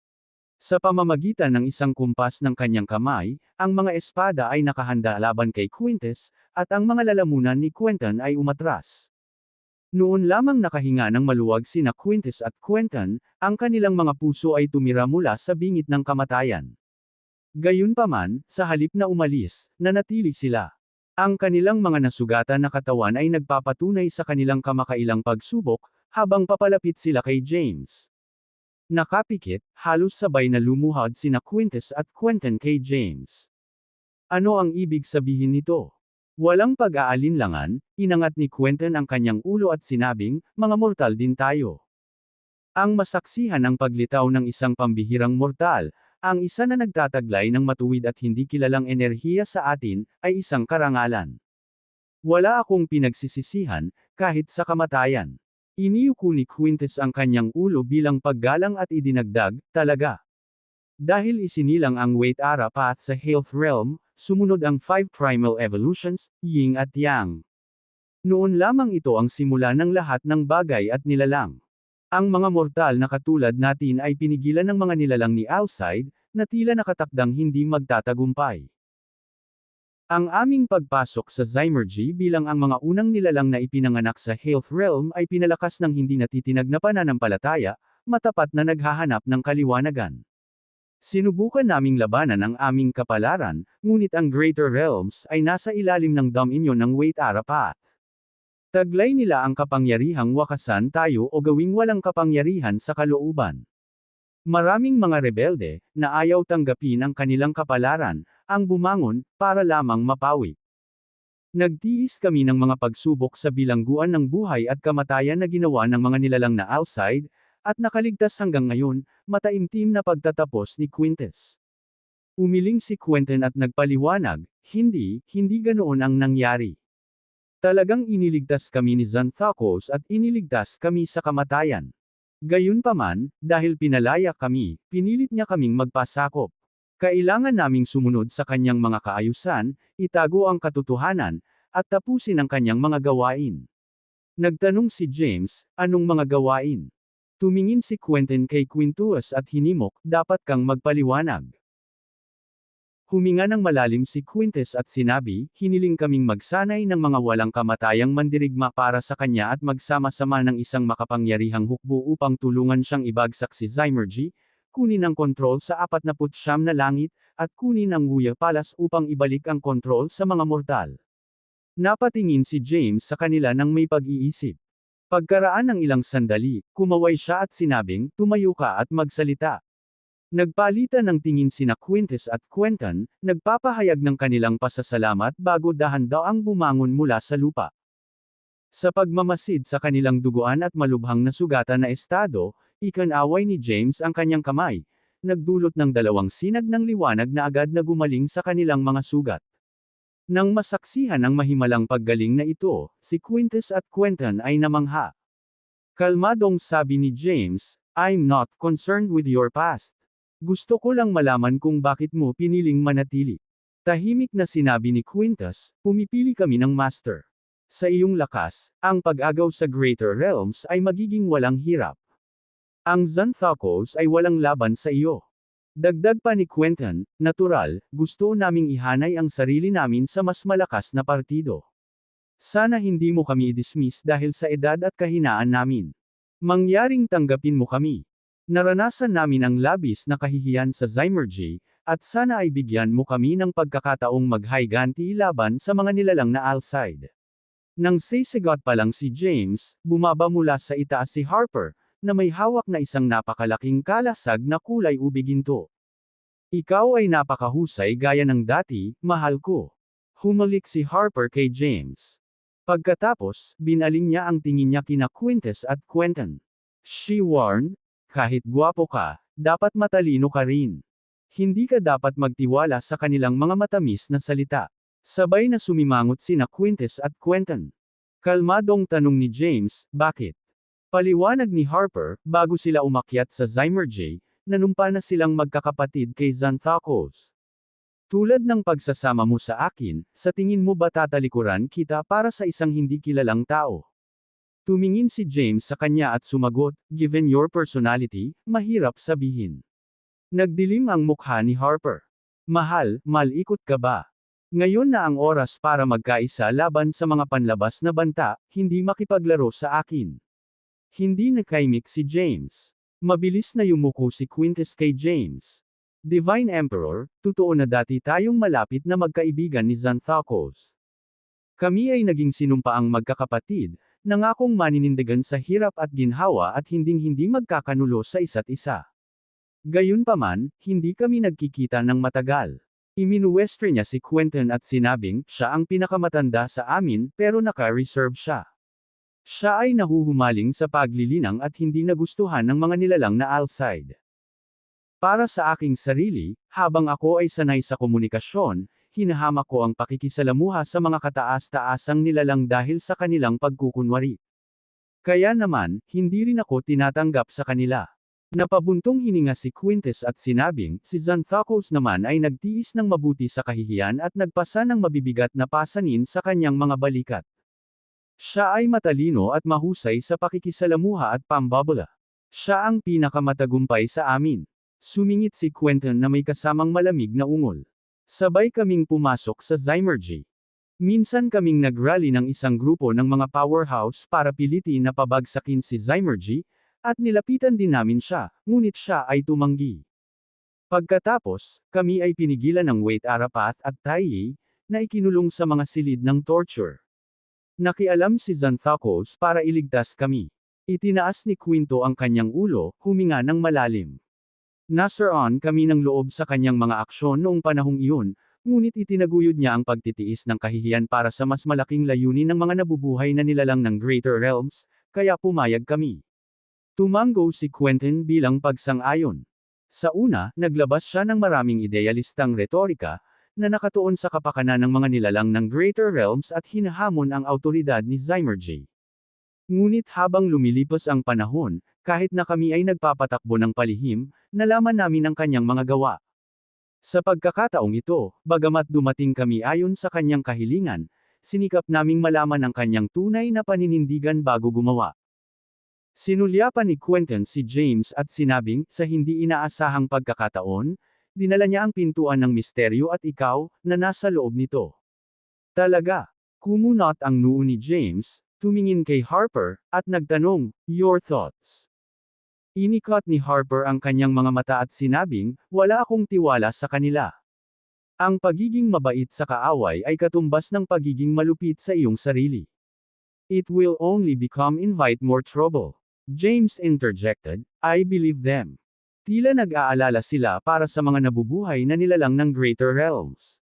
Sa pamamagitan ng isang kumpas ng kanyang kamay, ang mga espada ay nakahanda laban kay Quintus, at ang mga lalamunan ni Quentin ay umatras. Noon lamang nakahinga ng maluwag sina Quintus at Quentin, ang kanilang mga puso ay tumira mula sa bingit ng kamatayan. Gayunpaman, sa halip na umalis, nanatili sila. Ang kanilang mga nasugatan na katawan ay nagpapatunay sa kanilang kamakailang pagsubok, habang papalapit sila kay James. Nakapikit, halos sabay na lumuhod sina Quintus at Quentin kay James. Ano ang ibig sabihin nito? Walang pag-aalinlangan, inangat ni Quentin ang kanyang ulo at sinabing, mga mortal din tayo. Ang masaksihan ang paglitaw ng isang pambihirang mortal, ang isa na nagtataglay ng matuwid at hindi kilalang enerhiya sa atin, ay isang karangalan. Wala akong pinagsisisihan, kahit sa kamatayan. Iniyuko ni Quintus ang kanyang ulo bilang paggalang at idinagdag, talaga. Dahil isinilang ang Wait Ara path sa Health Realm, sumunod ang 5 primal evolutions, Yin at Yang. Noon lamang ito ang simula ng lahat ng bagay at nilalang. Ang mga mortal na katulad natin ay pinigilan ng mga nilalang ni Alcide, na tila nakatakdang hindi magtatagumpay. Ang aming pagpasok sa Zymergy bilang ang mga unang nilalang na ipinanganak sa Health Realm ay pinalakas ng hindi natitinag na pananampalataya, matapat na naghahanap ng kaliwanagan. Sinubukan naming labanan ang aming kapalaran, ngunit ang Greater Realms ay nasa ilalim ng dominion ng Wait Ara path. Taglay nila ang kapangyarihang wakasan tayo o gawing walang kapangyarihan sa kalooban. Maraming mga rebelde, na ayaw tanggapin ang kanilang kapalaran, ang bumangon, para lamang mapawi. Nagtiis kami ng mga pagsubok sa bilangguan ng buhay at kamatayan na ginawa ng mga nilalang na Alcide, at nakaligtas hanggang ngayon, mataimtim na pagtatapos ni Quintus. Umiling si Quentin at nagpaliwanag, hindi ganoon ang nangyari. Talagang iniligtas kami ni Xanthocos at iniligtas kami sa kamatayan. Gayunpaman, dahil pinalaya kami, pinilit niya kaming magpasakop. Kailangan naming sumunod sa kanyang mga kaayusan, itago ang katotohanan, at tapusin ang kanyang mga gawain. Nagtanong si James, anong mga gawain? Tumingin si Quentin kay Quintus at hinimok, dapat kang magpaliwanag. Huminga ng malalim si Quintus at sinabi, hiniling kaming magsanay ng mga walang kamatayang mandirigma para sa kanya at magsama-sama ng isang makapangyarihang hukbo upang tulungan siyang ibagsak si Zymergy, kunin ang kontrol sa 49 na langit, at kunin ang Wuya Palace upang ibalik ang kontrol sa mga mortal. Napatingin si James sa kanila nang may pag-iisip. Pagkaraan ng ilang sandali, kumaway siya at sinabing, tumayo ka at magsalita. Nagpalitan ng tingin sina Quintus at Quentin, nagpapahayag ng kanilang pasasalamat bago dahan-daang bumangon mula sa lupa. Sa pagmamasid sa kanilang duguan at malubhang nasugatan na estado, ikinaway ni James ang kanyang kamay, nagdulot ng 2 sinag ng liwanag na agad na gumaling sa kanilang mga sugat. Nang masaksihan ang mahimalang paggaling na ito, si Quintus at Quentin ay namangha. Kalmadong sabi ni James, I'm not concerned with your past. Gusto ko lang malaman kung bakit mo piniling manatili. Tahimik na sinabi ni Quintus, pumipili kami ng master. Sa iyong lakas, ang pag-agaw sa Greater Realms ay magiging walang hirap. Ang Xanthocos ay walang laban sa iyo. Dagdag pa ni Quentin, natural, gusto naming ihanay ang sarili namin sa mas malakas na partido. Sana hindi mo kami i-dismiss dahil sa edad at kahinaan namin. Mangyaring tanggapin mo kami. Naranasan namin ang labis na kahihiyan sa Zymergy, at sana ay bigyan mo kami ng pagkakataong maghiganti laban sa mga nilalang na Alcide. Nang sisigot pa lang si James, bumaba mula sa itaas si Harper, na may hawak na isang napakalaking kalasag na kulay ube ginto. Ikaw ay napakahusay gaya ng dati, mahal ko. Humalik si Harper kay James. Pagkatapos, binaling niya ang tingin niya kina Quintus at Quentin. She warned, kahit gwapo ka, dapat matalino ka rin. Hindi ka dapat magtiwala sa kanilang mga matamis na salita. Sabay na sumimangot sina Quintus at Quentin. Kalmadong tanong ni James, bakit? Paliwanag ni Harper, bago sila umakyat sa Zymergy, nanumpa na silang magkakapatid kay Xanthocos. Tulad ng pagsasama mo sa akin, sa tingin mo ba tatalikuran kita para sa isang hindi kilalang tao? Tumingin si James sa kanya at sumagot, given your personality, mahirap sabihin. Nagdilim ang mukha ni Harper. Mahal, malikot ka ba? Ngayon na ang oras para magkaisa laban sa mga panlabas na banta, hindi makipaglaro sa akin. Hindi nakaimik si James. Mabilis na yumuko si Quintus kay James. Divine Emperor, totoo na dati tayong malapit na magkaibigan ni Xanthocos. Kami ay naging sinumpaang magkakapatid, nangakong maninindigan sa hirap at ginhawa at hinding-hindi magkakanulo sa isa't isa. Gayunpaman, hindi kami nagkikita ng matagal. Iminuwestre niya si Quentin at sinabing, siya ang pinakamatanda sa amin pero naka-reserve siya. Siya ay nahuhumaling sa paglilinang at hindi nagustuhan ng mga nilalang na Alcide. Para sa aking sarili, habang ako ay sanay sa komunikasyon, hinahamak ko ang pakikisalamuha sa mga kataas-taasang nilalang dahil sa kanilang pagkukunwari. Kaya naman, hindi rin ako tinatanggap sa kanila. Napabuntong hininga si Quintus at sinabing, si Xanthocos naman ay nagtiis ng mabuti sa kahihiyan at nagpasa ng mabibigat na pasanin sa kanyang mga balikat. Siya ay matalino at mahusay sa pakikisalamuha at pambabala. Siya ang pinakamatagumpay sa amin. Sumingit si Quentin na may kasamang malamig na ungol. Sabay kaming pumasok sa Zymergy. Minsan kaming nagrally ng isang grupo ng mga powerhouse para pilitin na pabagsakin si Zymergy, at nilapitan din namin siya, ngunit siya ay tumanggi. Pagkatapos, kami ay pinigilan ng Wait Arapath at Taiyi, na ikinulong sa mga silid ng torture. Nakialam si Xanthocos para iligtas kami. Itinaas ni Quinto ang kanyang ulo, huminga ng malalim. Nasaroon kami ng loob sa kanyang mga aksyon noong panahong iyon, ngunit itinaguyod niya ang pagtitiis ng kahihiyan para sa mas malaking layunin ng mga nabubuhay na nilalang ng Greater Realms, kaya pumayag kami. Tumango si Quentin bilang pagsang-ayon. Sa una, naglabas siya ng maraming idealistang retorika, na nakatuon sa kapakanan ng mga nilalang ng Greater Realms at hinahamon ang autoridad ni Zymergy. Ngunit habang lumilipas ang panahon, kahit na kami ay nagpapatakbo ng palihim, nalaman namin ang kanyang mga gawa. Sa pagkakataong ito, bagamat dumating kami ayon sa kanyang kahilingan, sinikap naming malaman ang kanyang tunay na paninindigan bago gumawa. Sinulyapan ni Quentin si James at sinabing, sa hindi inaasahang pagkakataon, dinala niya ang pintuan ng misteryo at ikaw, na nasa loob nito. Talaga. Kumunot ang noo ni James, tumingin kay Harper, at nagtanong, your thoughts? Inikot ni Harper ang kanyang mga mata at sinabing, wala akong tiwala sa kanila. Ang pagiging mabait sa kaaway ay katumbas ng pagiging malupit sa iyong sarili. It will only invite more trouble. James interjected, I believe them. Tila nag-aalala sila para sa mga nabubuhay na nilalang ng Greater Realms.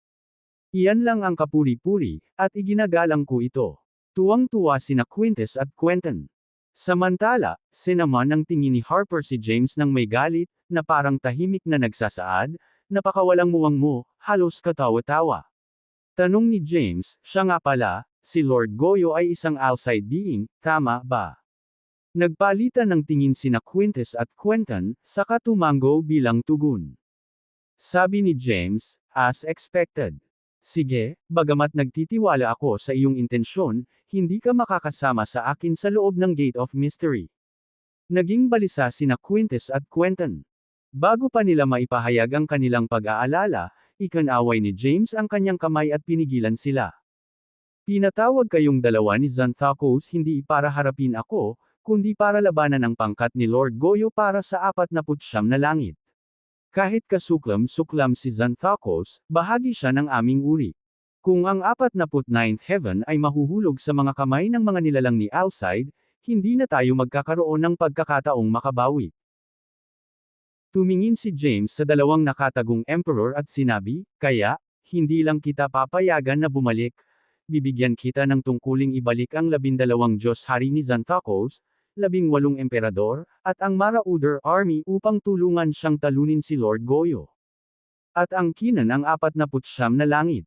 Iyan lang ang kapuri-puri, at iginagalang ko ito. Tuwang-tuwa sina Quintus at Quentin. Samantala, sinaman ng tingin ni Harper si James ng may galit, na parang tahimik na nagsasaad, napakawalang muwang mo, halos katawa-tawa. Tanong ni James, siya nga pala, si Lord Goyo ay isang Alcide being, tama ba? Nagpalitan ng tingin sina Quintus at Quentin, saka tumango bilang tugon. Sabi ni James, as expected. Sige, bagamat nagtitiwala ako sa iyong intensyon, hindi ka makakasama sa akin sa loob ng Gate of Mystery. Naging balisa sina Quintus at Quentin. Bago pa nila maipahayag ang kanilang pag-aalala, ikinaway ni James ang kanyang kamay at pinigilan sila. Pinatawag kayong dalawa ni Xanthocos hindi para harapin ako, kundi para labanan ang pangkat ni Lord Goyo para sa 49 na langit. Kahit kasuklam-suklam si Xanthocos, bahagi siya ng aming uri. Kung ang 49th heaven ay mahuhulog sa mga kamay ng mga nilalang ni Alcide, hindi na tayo magkakaroon ng pagkakataong makabawi. Tumingin si James sa dalawang nakatagong emperor at sinabi, kaya, hindi lang kita papayagan na bumalik, bibigyan kita ng tungkuling ibalik ang 12 Diyos-hari ni Xanthocos, 18 emperador, at ang Marauder Army upang tulungan siyang talunin si Lord Goyo. At ang kinan ang 49 na langit.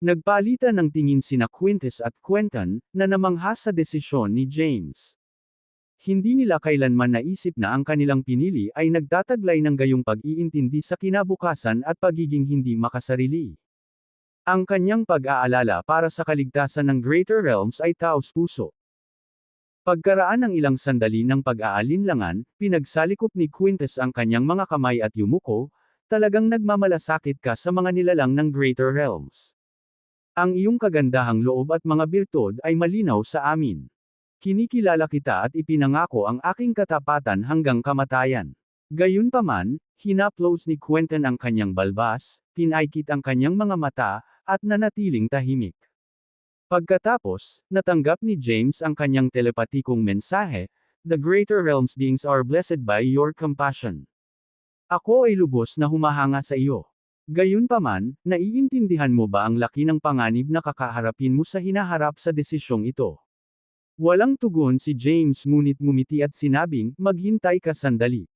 Nagpalitan ng tingin sina Quintus at Quentin, na namangha sa desisyon ni James. Hindi nila kailanman naisip na ang kanilang pinili ay nagtataglay ng gayong pag-iintindi sa kinabukasan at pagiging hindi makasarili. Ang kanyang pag-aalala para sa kaligtasan ng Greater Realms ay taos-puso. Pagkaraan ng ilang sandali ng pag-aalinlangan, pinagsalikop ni Quintus ang kanyang mga kamay at yumuko, talagang nagmamalasakit ka sa mga nilalang ng Greater Realms. Ang iyong kagandahang loob at mga birtud ay malinaw sa amin. Kinikilala kita at ipinangako ang aking katapatan hanggang kamatayan. Gayunpaman, hinaplos ni Quentin ang kanyang balbas, pinaikit ang kanyang mga mata, at nanatiling tahimik. Pagkatapos, natanggap ni James ang kanyang telepatikong mensahe, "The greater realms beings are blessed by your compassion." Ako ay lubos na humahanga sa iyo. Gayunpaman, naiintindihan mo ba ang laki ng panganib na kakaharapin mo sa hinaharap sa desisyong ito? Walang tugon si James ngunit ngumiti at sinabing, "Maghintay ka sandali.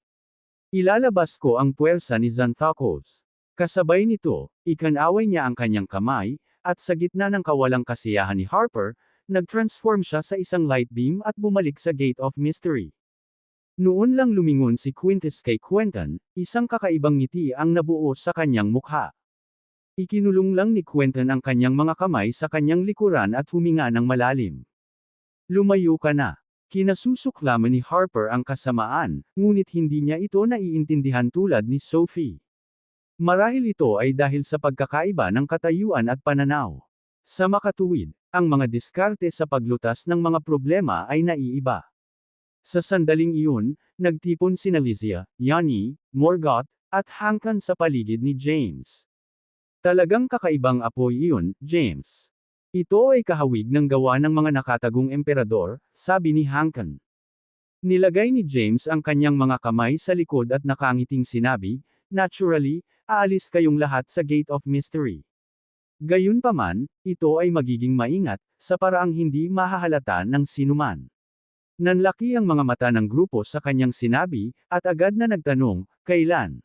Ilalabas ko ang puwersa ni Xanthocos." Kasabay nito, ikanaway niya ang kanyang kamay, at sa gitna ng kawalang kasiyahan ni Harper, nag-transform siya sa isang light beam at bumalik sa Gate of Mystery. Noon lang lumingon si Quintus kay Quentin, isang kakaibang ngiti ang nabuo sa kanyang mukha. Ikinulong lang ni Quentin ang kanyang mga kamay sa kanyang likuran at huminga ng malalim. "Lumayo ka na." Kinasusuklaman ni Harper ang kasamaan, ngunit hindi niya ito naiintindihan tulad ni Sophie. Marahil ito ay dahil sa pagkakaiba ng katayuan at pananaw. Sa makatuwid, ang mga diskarte sa paglutas ng mga problema ay naiiba. Sa sandaling iyon, nagtipon sina Lysia, Yanni, Morgoth, at Hankan sa paligid ni James. Talagang kakaibang apoy iyon, James. Ito ay kahawig ng gawa ng mga nakatagong emperador, sabi ni Hankan. Nilagay ni James ang kanyang mga kamay sa likod at nakangiting sinabi, "Naturally, aalis kayong lahat sa Gate of Mystery. Gayunpaman, ito ay magiging maingat, sa paraang hindi mahahalata ng sinuman." Nanlaki ang mga mata ng grupo sa kanyang sinabi, at agad na nagtanong, "Kailan?"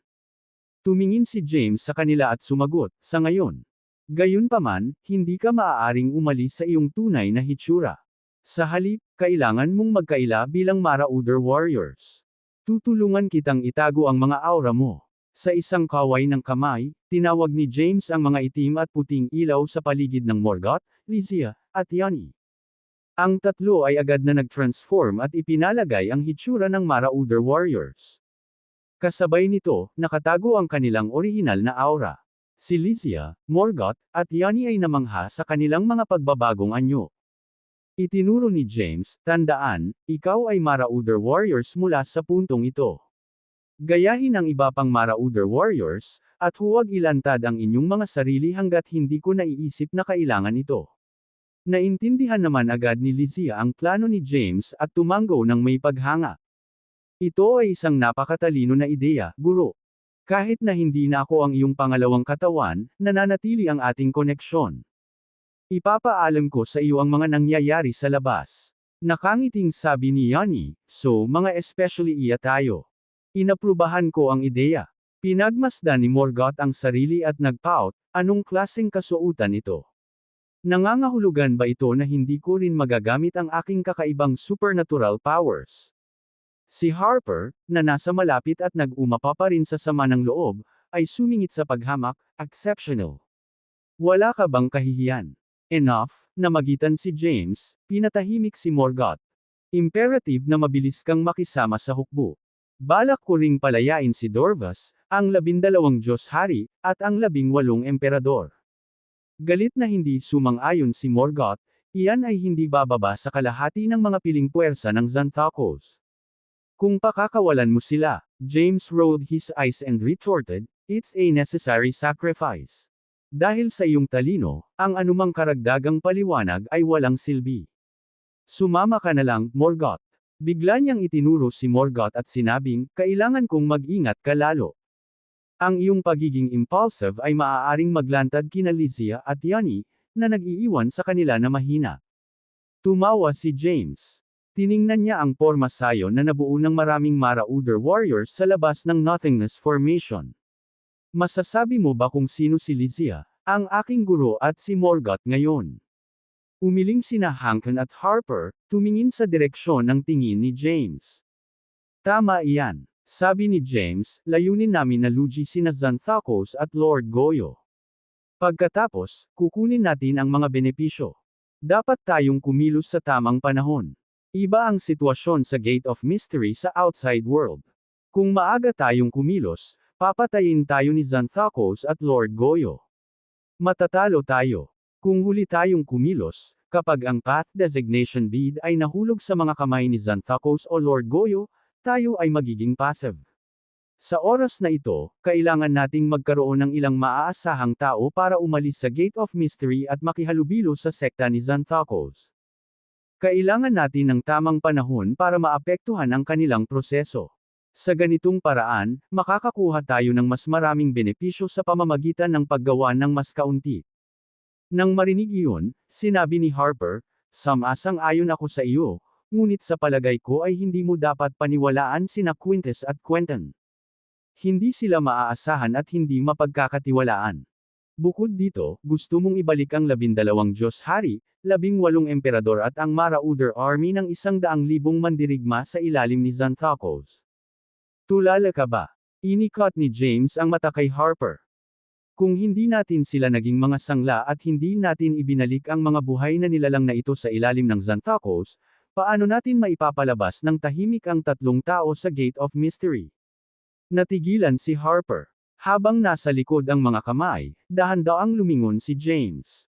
Tumingin si James sa kanila at sumagot, "Sa ngayon." Gayunpaman, hindi ka maaaring umalis sa iyong tunay na hitsura. Sa halip, kailangan mong magkaila bilang Marauder Warriors. Tutulungan kitang itago ang mga aura mo. Sa isang kaway ng kamay, tinawag ni James ang mga itim at puting ilaw sa paligid ng Morgoth, Lysia, at Yanni. Ang tatlo ay agad na nag-transform at ipinalagay ang hitsura ng Marauder Warriors. Kasabay nito, nakatago ang kanilang orihinal na aura. Si Lysia, Morgoth, at Yanni ay namangha sa kanilang mga pagbabagong anyo. Itinuro ni James, "Tandaan, ikaw ay Marauder Warriors mula sa puntong ito. Gayahin ang iba pang Marauder Warriors, at huwag ilantad ang inyong mga sarili hanggat hindi ko naiisip na kailangan ito." Naintindihan naman agad ni Lysia ang plano ni James at tumango ng may paghanga. "Ito ay isang napakatalino na ideya, guro. Kahit na hindi na ako ang iyong pangalawang katawan, nananatili ang ating koneksyon. Ipapaalam ko sa iyo ang mga nangyayari sa labas." Nakangiting sabi ni Yanni, "So, mga especially iya tayo." Inaprubahan ko ang ideya. Pinagmasdan ni Morgoth ang sarili at nagpout, "Anong klaseng kasuotan ito? Nangangahulugan ba ito na hindi ko rin magagamit ang aking kakaibang supernatural powers?" Si Harper, na nasa malapit at nag-umapa pa rin sa sama ng loob, ay sumingit sa paghamak, "Exceptional. Wala ka bang kahihiyan?" "Enough," na magitan si James, pinatahimik si Morgoth. "Imperative na mabilis kang makisama sa hukbo. Balak ko ring palayain si Dorvas, ang 12 Diyos-hari, at ang 18 Emperador." Galit na hindi sumang-ayon si Morgoth, iyan ay hindi bababa sa kalahati ng mga piling puwersa ng Xanthocos. "Kung pakakawalan mo sila," James rolled his eyes and retorted, "it's a necessary sacrifice. Dahil sa iyong talino, ang anumang karagdagang paliwanag ay walang silbi. Sumama ka na lang, Morgoth." Bigla niyang itinuro si Morgoth at sinabing, "Kailangan kong mag-ingat ka lalo. Ang iyong pagiging impulsive ay maaaring maglantad kina Lysia at Yanni, na nag-iiwan sa kanila na mahina." Tumawa si James. Tiningnan niya ang porma sayo na nabuo ng maraming Marauder Warriors sa labas ng Nothingness Formation. "Masasabi mo ba kung sino si Lysia, ang aking guro at si Morgoth ngayon?" Umiling sina Hankan at Harper, tumingin sa direksyon ng tingin ni James. "Tama iyan," sabi ni James, "layunin namin na lugi sina Xanthocos at Lord Goyo. Pagkatapos, kukunin natin ang mga benepisyo. Dapat tayong kumilos sa tamang panahon. Iba ang sitwasyon sa Gate of Mystery sa outside world. Kung maaga tayong kumilos, papatayin tayo ni Xanthocos at Lord Goyo. Matatalo tayo. Kung huli tayong kumilos, kapag ang path designation bead ay nahulog sa mga kamay ni Xanthocos o Lord Goyo, tayo ay magiging passive. Sa oras na ito, kailangan nating magkaroon ng ilang maaasahang tao para umalis sa Gate of Mystery at makihalubilo sa sekta ni Xanthocos. Kailangan natin ng tamang panahon para maapektuhan ang kanilang proseso. Sa ganitong paraan, makakakuha tayo ng mas maraming benepisyo sa pamamagitan ng paggawa ng mas kaunti. Nang marinig iyon, sinabi ni Harper, "Sumasang-ayon ako sa iyo, ngunit sa palagay ko ay hindi mo dapat paniwalaan sina Quintus at Quentin. Hindi sila maaasahan at hindi mapagkakatiwalaan. Bukod dito, gusto mong ibalik ang 12 Diyos-hari, 18 emperador at ang Marauder army ng 100,000 mandirigma sa ilalim ni Xanthocos. Tulala ka ba? Inikot ni James ang mata kay Harper. Kung hindi natin sila naging mga sangla at hindi natin ibinalik ang mga buhay na nilalang na ito sa ilalim ng Xanthocos, paano natin maipapalabas ng tahimik ang 3 tao sa Gate of Mystery? Natigilan si Harper. Habang nasa likod ang mga kamay, dahan-daang lumingon si James.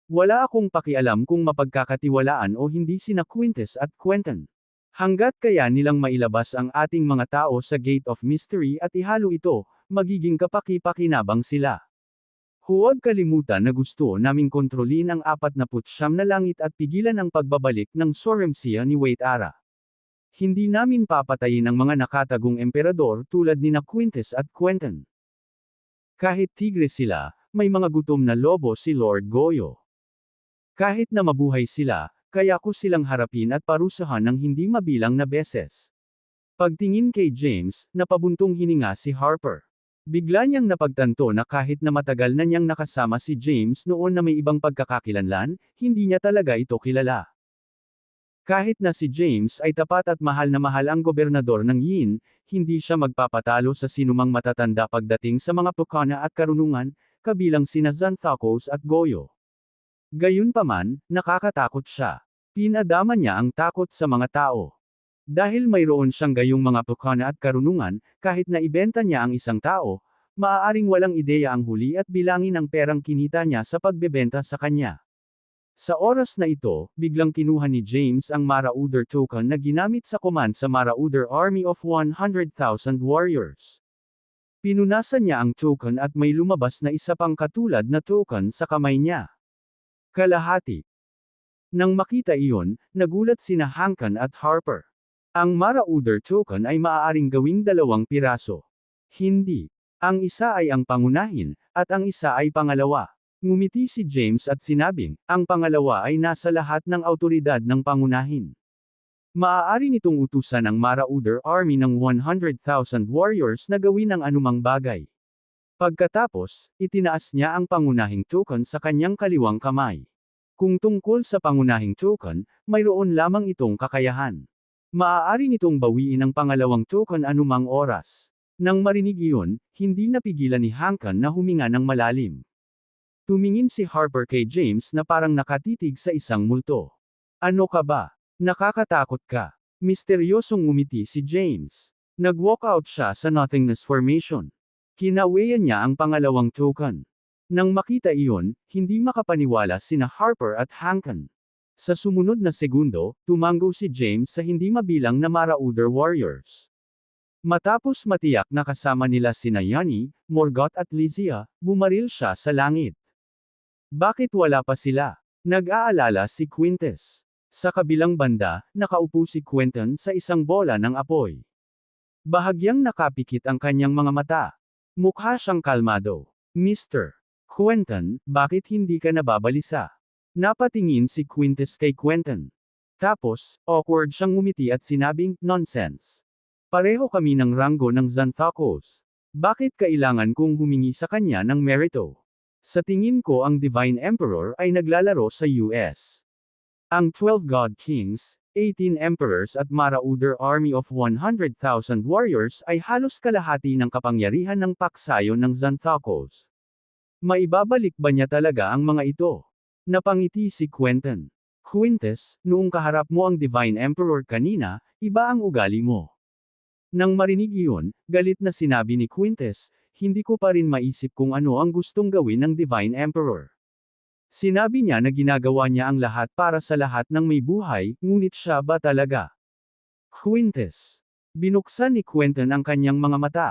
Wala akong pakialam kung mapagkakatiwalaan o hindi sina Quintus at Quentin. Hanggat kaya nilang mailabas ang ating mga tao sa Gate of Mystery at ihalo ito, magiging kapaki-pakinabang sila. Huwag kalimutan na gusto naming kontrolin ang 49 na langit at pigilan ang pagbabalik ng Sorremsia ni Waitara. Hindi namin papatayin ang mga nakatagong emperador tulad ni na Quintus at Quentin. Kahit tigre sila, may mga gutom na lobo si Lord Goyo. Kahit na mabuhay sila, kaya ko silang harapin at parusahan ng hindi mabilang na beses. Pagtingin kay James, napabuntong hininga si Harper. Bigla niyang napagtanto na kahit na matagal na niyang nakasama si James noon na may ibang pagkakakilanlan, hindi niya talaga ito kilala. Kahit na si James ay tapat at mahal ang gobernador ng Yin, hindi siya magpapatalo sa sinumang matatanda pagdating sa mga pukana at karunungan, kabilang sina Xanthocos at Goyo. Gayunpaman, nakakatakot siya. Pinadama niya ang takot sa mga tao. Dahil mayroon siyang gayong mga pukana at karunungan, kahit na ibenta niya ang isang tao, maaaring walang ideya ang huli at bilangin ang perang kinita niya sa pagbebenta sa kanya. Sa oras na ito, biglang kinuha ni James ang Marauder token na ginamit sa command sa Marauder army of 100,000 warriors. Pinunasan niya ang token at may lumabas na isa pang katulad na token sa kamay niya. Kalahati. Nang makita iyon, nagulat sina Hankan at Harper. Ang Marauder token ay maaaring gawing 2 piraso. Hindi. Ang isa ay ang pangunahin, at ang isa ay pangalawa. Ngumiti si James at sinabing, ang pangalawa ay nasa lahat ng autoridad ng pangunahin. Maaari nitong utusan ang Marauder army ng 100,000 warriors na gawin ang anumang bagay. Pagkatapos, itinaas niya ang pangunahing token sa kanyang kaliwang kamay. Kung tungkol sa pangunahing token, mayroon lamang itong kakayahan. Maaari nitong bawiin ang pangalawang token anumang oras. Nang marinig iyon, hindi napigilan ni Hankan na huminga ng malalim. Tumingin si Harper kay James na parang nakatitig sa isang multo. Ano ka ba? Nakakatakot ka. Misteryosong ngumiti si James. Nag-walkout siya sa nothingness formation. Kinaweyan niya ang pangalawang token. Nang makita iyon, hindi makapaniwala sina Harper at Hankan. Sa sumunod na segundo, tumango si James sa hindi mabilang na Marauder warriors. Matapos matiyak na kasama nila sina Yanni, Morgoth at Lysia, bumaril siya sa langit. Bakit wala pa sila? Nag-aalala si Quintus. Sa kabilang banda, nakaupo si Quentin sa isang bola ng apoy. Bahagyang nakapikit ang kanyang mga mata. Mukha siyang kalmado. Mr. Quentin, bakit hindi ka nababalisa? Napatingin si Quintus kay Quentin. Tapos, awkward siyang ngumiti at sinabing, nonsense. Pareho kami ng ranggo ng Xanthocos. Bakit kailangan kong humingi sa kanya ng merito? Sa tingin ko ang Divine Emperor ay naglalaro sa US. Ang 12 God Kings, 18 Emperors at Marauder army of 100,000 warriors ay halos kalahati ng kapangyarihan ng paksayo ng Xanthocos. Maibabalik ba niya talaga ang mga ito? Napangiti si Quentin. Quintus, noong kaharap mo ang Divine Emperor kanina, iba ang ugali mo. Nang marinig iyon, galit na sinabi ni Quintus, hindi ko pa rin maisip kung ano ang gustong gawin ng Divine Emperor. Sinabi niya na ginagawa niya ang lahat para sa lahat ng may buhay, ngunit siya ba talaga? Quintus. Binuksan ni Quentin ang kanyang mga mata.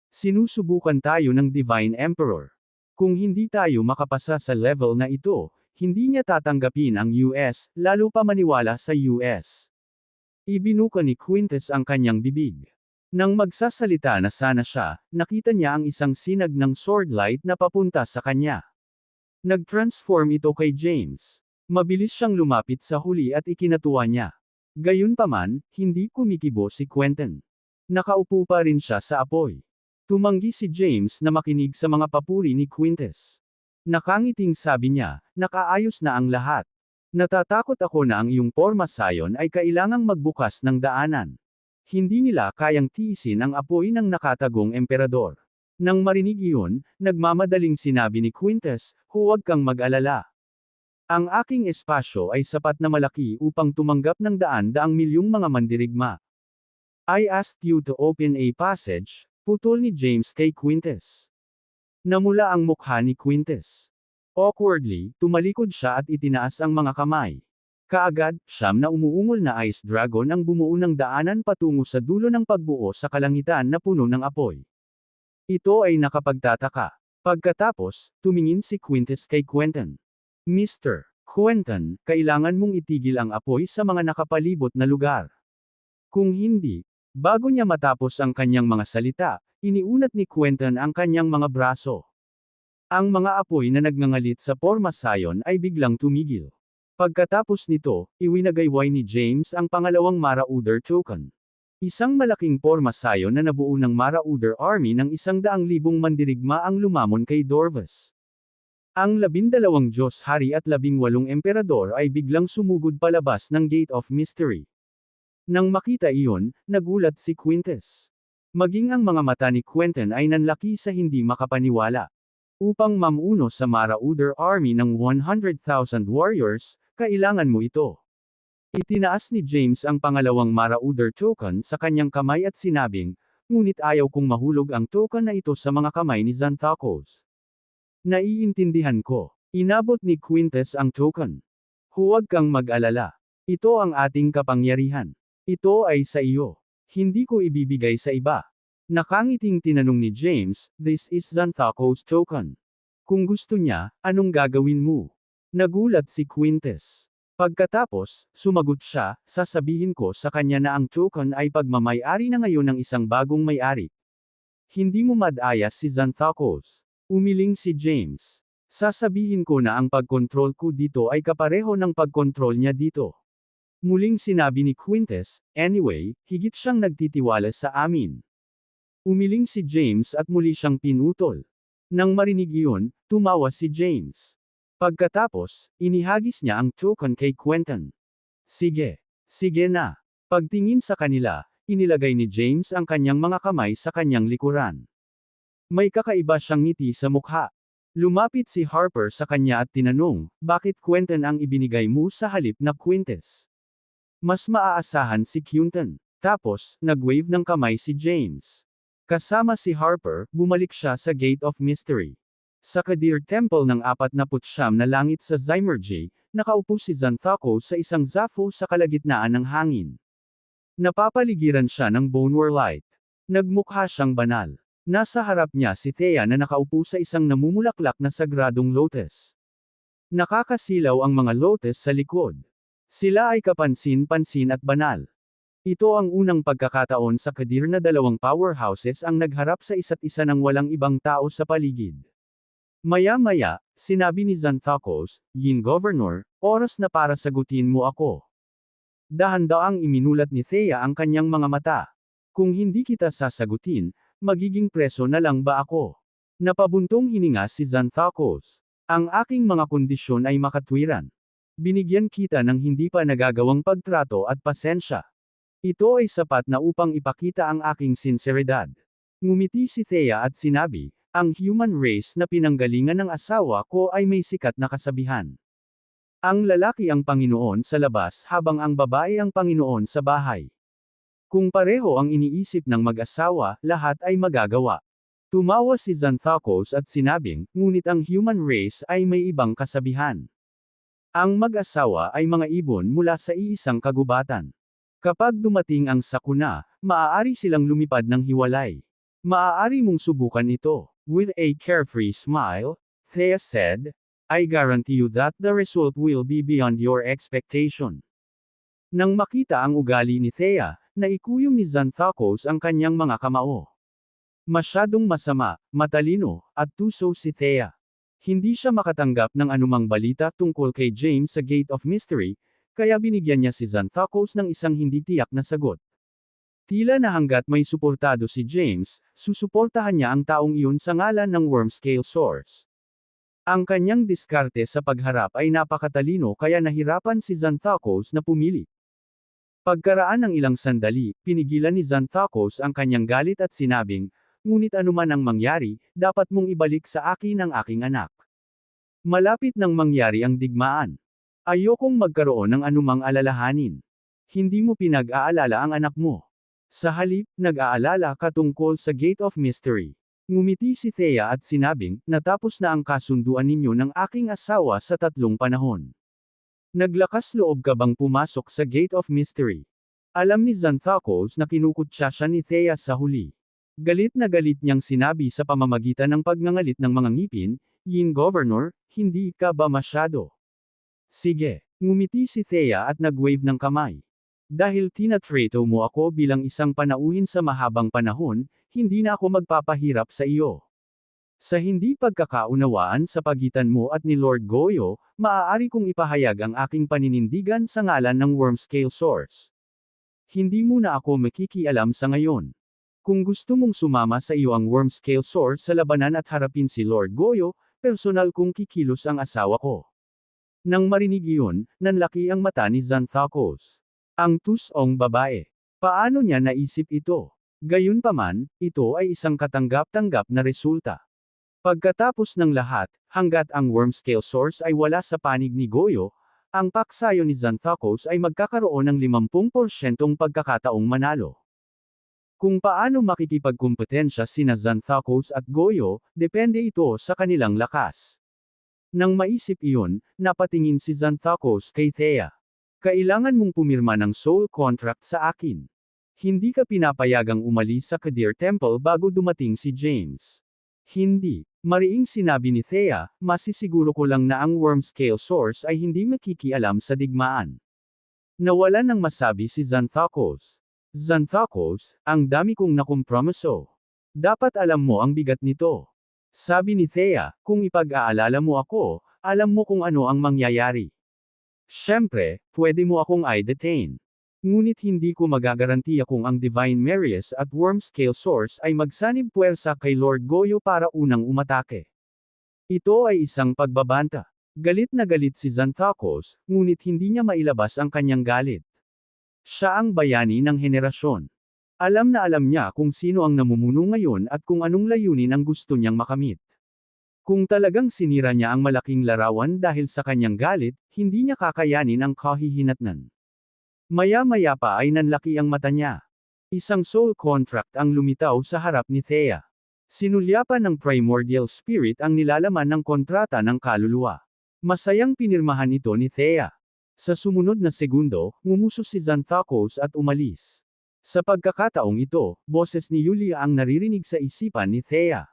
Sinusubukan tayo ng Divine Emperor. Kung hindi tayo makapasa sa level na ito, hindi niya tatanggapin ang US, lalo pa maniwala sa US. Ibinuka ni Quintus ang kanyang bibig. Nang magsasalita na sana siya, nakita niya ang isang sinag ng sword light na papunta sa kanya. Nag-transform ito kay James. Mabilis siyang lumapit sa huli at ikinatuwa niya. Gayunpaman, hindi kumikibo si Quentin. Nakaupo pa rin siya sa apoy. Tumanggi si James na makinig sa mga papuri ni Quintus. Nakangiting sabi niya, nakaayos na ang lahat. Natatakot ako na ang iyong porma sayon ay kailangang magbukas ng daanan. Hindi nila kayang tiisin ang apoy ng nakatagong emperador. Nang marinig iyon, nagmamadaling sinabi ni Quintus, huwag kang mag-alala. Ang aking espasyo ay sapat na malaki upang tumanggap ng daan-daang milyong mga mandirigma. I asked you to open a passage, putol ni James kay Quintus. Namula ang mukha ni Quintus. Awkwardly, tumalikod siya at itinaas ang mga kamay. Kaagad, siyam na umuungol na ice dragon ang bumuo ng daanan patungo sa dulo ng pagbuo sa kalangitan na puno ng apoy. Ito ay nakapagtataka. Pagkatapos, tumingin si Quintus kay Quentin. Mr. Quentin, kailangan mong itigil ang apoy sa mga nakapalibot na lugar. Kung hindi, bago niya matapos ang kanyang mga salita, iniunat ni Quentin ang kanyang mga braso. Ang mga apoy na nagngangalit sa porma sayon ay biglang tumigil. Pagkatapos nito, iwinagayway ni James ang pangalawang Marauder token. Isang malaking porma sayon na nabuo ng Marauder army ng 100,000 mandirigma ang lumamon kay Dorvus. Ang 12 Diyos Hari at 18 Emperador ay biglang sumugod palabas ng Gate of Mystery. Nang makita iyon, nagulat si Quintus. Maging ang mga mata ni Quentin ay nanlaki sa hindi makapaniwala. Upang mamuno sa Marauder army ng 100,000 warriors, kailangan mo ito. Itinaas ni James ang pangalawang Marauder token sa kanyang kamay at sinabing, ngunit ayaw kong mahulog ang token na ito sa mga kamay ni Xanthocos. Naiintindihan ko. Inabot ni Quintus ang token. Huwag kang mag-alala. Ito ang ating kapangyarihan. Ito ay sa iyo. Hindi ko ibibigay sa iba. Nakangiting tinanong ni James, this is Xanthocos token. Kung gusto niya, anong gagawin mo? Nagulat si Quintus. Pagkatapos, sumagot siya, sasabihin ko sa kanya na ang token ay pagmamay-ari na ngayon ng isang bagong may-ari. Hindi mo madaya si Xanthocos. Umiling si James. Sasabihin ko na ang pagkontrol ko dito ay kapareho ng pagkontrol niya dito. Muling sinabi ni Quintus, anyway, higit siyang nagtitiwala sa amin. Umiling si James at muli siyang pinutol. Nang marinig iyon, tumawa si James. Pagkatapos, inihagis niya ang token kay Quentin. Sige. Sige na. Pagtingin sa kanila, inilagay ni James ang kanyang mga kamay sa kanyang likuran. May kakaiba siyang ngiti sa mukha. Lumapit si Harper sa kanya at tinanong, bakit Quentin ang ibinigay mo sa halip na Quintus? Mas maaasahan si Quentin. Tapos, nag-wave ng kamay si James. Kasama si Harper, bumalik siya sa Gate of Mystery. Sa Kadir Temple ng 49 na langit sa Zymergy, nakaupo si Xanthocos sa isang zafo sa kalagitnaan ng hangin. Napapaligiran siya ng Bonewar light. Nagmukha siyang banal. Nasa harap niya si Thea na nakaupo sa isang namumulaklak na sagradong lotus. Nakakasilaw ang mga lotus sa likod. Sila ay kapansin-pansin at banal. Ito ang unang pagkakataon sa Kadir na dalawang powerhouses ang nagharap sa isa't isa ng walang ibang tao sa paligid. Maya-maya, sinabi ni Xanthocos, Yin Governor, oras na para sagutin mo ako. Dahan-daang iminulat ni Thea ang kanyang mga mata. Kung hindi kita sasagutin, magiging preso na lang ba ako? Napabuntong hininga si Xanthocos. Ang aking mga kondisyon ay makatwiran. Binigyan kita ng hindi pa nagagawang pagtrato at pasensya. Ito ay sapat na upang ipakita ang aking sinseridad. Ngumiti si Thea at sinabi, ang human race na pinanggalingan ng asawa ko ay may sikat na kasabihan. Ang lalaki ang Panginoon sa labas habang ang babae ang Panginoon sa bahay. Kung pareho ang iniisip ng mag-asawa, lahat ay magagawa. Tumawa si Xanthocos at sinabing, ngunit ang human race ay may ibang kasabihan. Ang mag-asawa ay mga ibon mula sa iisang kagubatan. Kapag dumating ang sakuna, maaari silang lumipad ng hiwalay. Maaari mong subukan ito. With a carefree smile, Thea said, I guarantee you that the result will be beyond your expectation. Nang makita ang ugali ni Thea, naikuyom ni Xanthocos ang kanyang mga kamao. Masyadong masama, matalino, at tuso si Thea. Hindi siya makatanggap ng anumang balita tungkol kay James sa Gate of Mystery, kaya binigyan niya si Xanthocos ng isang hindi tiyak na sagot. Tila na hanggat may suportado si James, susuportahan niya ang taong iyon sa ngalan ng Wormscale Source. Ang kanyang diskarte sa pagharap ay napakatalino kaya nahirapan si Xanthocos na pumili. Pagkaraan ng ilang sandali, pinigilan ni Xanthocos ang kanyang galit at sinabing, ngunit anuman ang mangyari, dapat mong ibalik sa akin ang aking anak. Malapit nang mangyari ang digmaan. Ayokong magkaroon ng anumang alalahanin. Hindi mo pinag-aalala ang anak mo. Sa halip, nag-aalala ka tungkol sa Gate of Mystery. Ngumiti si Thea at sinabing, natapos na ang kasunduan ninyo ng aking asawa sa 3 panahon. Naglakas loob ka bang pumasok sa Gate of Mystery? Alam ni Xanthocos na kinukutya siya ni Thea sa huli. Galit na galit niyang sinabi sa pamamagitan ng pagngangalit ng mga ngipin, Yin Governor, hindi ka ba masyado? Sige, ngumiti si Thea at nag-wave ng kamay. Dahil tinatrato mo ako bilang isang panauhin sa mahabang panahon, hindi na ako magpapahirap sa iyo. Sa hindi pagkakaunawaan sa pagitan mo at ni Lord Goyo, maaari kong ipahayag ang aking paninindigan sa ngalan ng Wormscale Source. Hindi mo na ako makikialam sa ngayon. Kung gusto mong sumama sa iyo ang Wormscale Source sa labanan at harapin si Lord Goyo, personal kong kikilos ang asawa ko. Nang marinig iyon, nanlaki ang mata ni Xanthocos. Ang tusong babae. Paano niya naisip ito? Gayunpaman, ito ay isang katanggap-tanggap na resulta. Pagkatapos ng lahat, hanggat ang Wormscale Source ay wala sa panig ni Goyo, ang paksayo ni Xanthocos ay magkakaroon ng 50% pagkakataong manalo. Kung paano makikipagkumpetensya sina Xanthocos at Goyo, depende ito sa kanilang lakas. Nang maisip iyon, napatingin si Xanthocos kay Thea. Kailangan mong pumirma ng soul contract sa akin. Hindi ka pinapayagang umalis sa Kadir Temple bago dumating si James. Hindi. Mariing sinabi ni Thea, masisiguro ko lang na ang Wormscale Source ay hindi makikialam sa digmaan. Nawalan ng masabi si Xanthocos. Xanthocos, ang dami kong nakompromiso. Dapat alam mo ang bigat nito. Sabi ni Thea, kung ipag-aalala mo ako, alam mo kung ano ang mangyayari. Siyempre, pwede mo akong i-detain. Ngunit hindi ko magagarantiya kung ang Divine Marius at Wormscale Source ay magsanib puwersa kay Lord Goyo para unang umatake. Ito ay isang pagbabanta. Galit na galit si Xanthocos, ngunit hindi niya mailabas ang kanyang galit. Siya ang bayani ng henerasyon. Alam na alam niya kung sino ang namumuno ngayon at kung anong layunin ang gusto niyang makamit. Kung talagang sinira niya ang malaking larawan dahil sa kanyang galit, hindi niya kakayanin ang kahihinatnan. Maya-maya pa ay nanlaki ang mata niya. Isang soul contract ang lumitaw sa harap ni Thea. Sinulyapan ng primordial spirit ang nilalaman ng kontrata ng kaluluwa. Masayang pinirmahan ito ni Thea. Sa sumunod na segundo, ngumuso si Xanthocos at umalis. Sa pagkakataong ito, boses ni Yulia ang naririnig sa isipan ni Thea.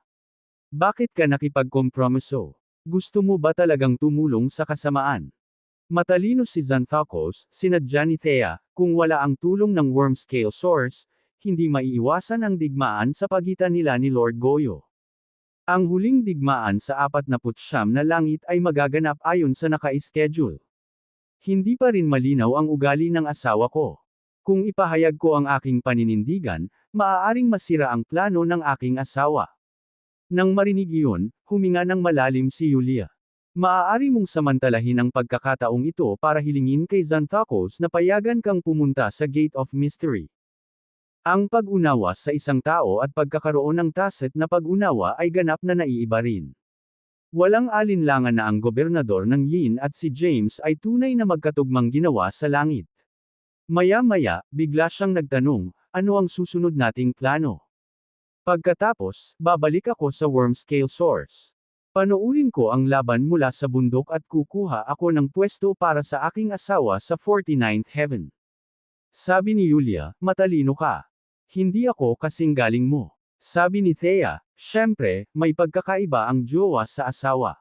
Bakit ka nakipagkompromiso? Gusto mo ba talagang tumulong sa kasamaan? Matalino si Xanthocos, sinadya ni Thea, kung wala ang tulong ng Wormscale Source, hindi maiiwasan ang digmaan sa pagitan nila ni Lord Goyo. Ang huling digmaan sa 49 na langit ay magaganap ayon sa naka-schedule. Hindi pa rin malinaw ang ugali ng asawa ko. Kung ipahayag ko ang aking paninindigan, maaaring masira ang plano ng aking asawa. Nang marinig iyon, huminga ng malalim si Yulia. Maaari mong samantalahin ang pagkakataong ito para hilingin kay Xanthocos na payagan kang pumunta sa Gate of Mystery. Ang pag-unawa sa isang tao at pagkakaroon ng tacit na pag-unawa ay ganap na naiiba rin. Walang alinlangan na ang gobernador ng Yin at si James ay tunay na magkatugmang ginawa sa langit. Maya-maya, bigla siyang nagtanong, ano ang susunod nating plano? Pagkatapos, babalik ako sa Wormscale Source. Panoorin ko ang laban mula sa bundok at kukuha ako ng pwesto para sa aking asawa sa 49th Heaven. Sabi ni Yulia, matalino ka. Hindi ako kasing galing mo. Sabi ni Thea, syempre, may pagkakaiba ang jowa sa asawa.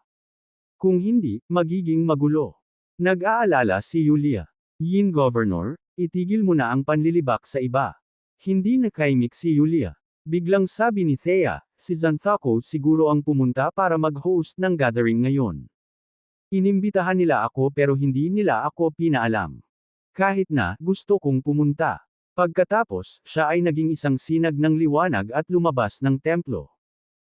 Kung hindi, magiging magulo. Nag-aalala si Yulia. Yin Governor, itigil mo na ang panlilibak sa iba. Hindi nakaimik si Yulia. Biglang sabi ni Thea, si Zanthako siguro ang pumunta para mag-host ng gathering ngayon. Inimbitahan nila ako pero hindi nila ako pinaalam. Kahit na, gusto kong pumunta. Pagkatapos, siya ay naging isang sinag ng liwanag at lumabas ng templo.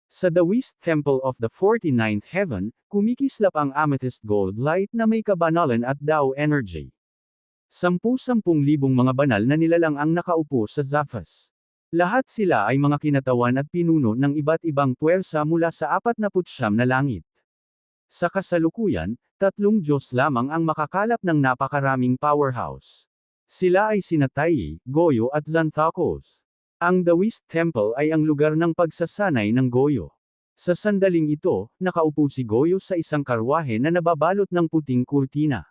Sa The West Temple of the 49th Heaven, kumikislap ang amethyst gold light na may kabanalan at Tao energy. 10,000 mga banal na nilalang ang nakaupo sa Zaphos. Lahat sila ay mga kinatawan at pinuno ng iba't ibang puwersa mula sa 49 na langit. Sa kasalukuyan, 3 Diyos lamang ang makakalap ng napakaraming powerhouse. Sila ay sina Tai, Goyo at Xanthakos. Ang Taoist Temple ay ang lugar ng pagsasanay ng Goyo. Sa sandaling ito, nakaupo si Goyo sa isang karwahe na nababalot ng puting kurtina.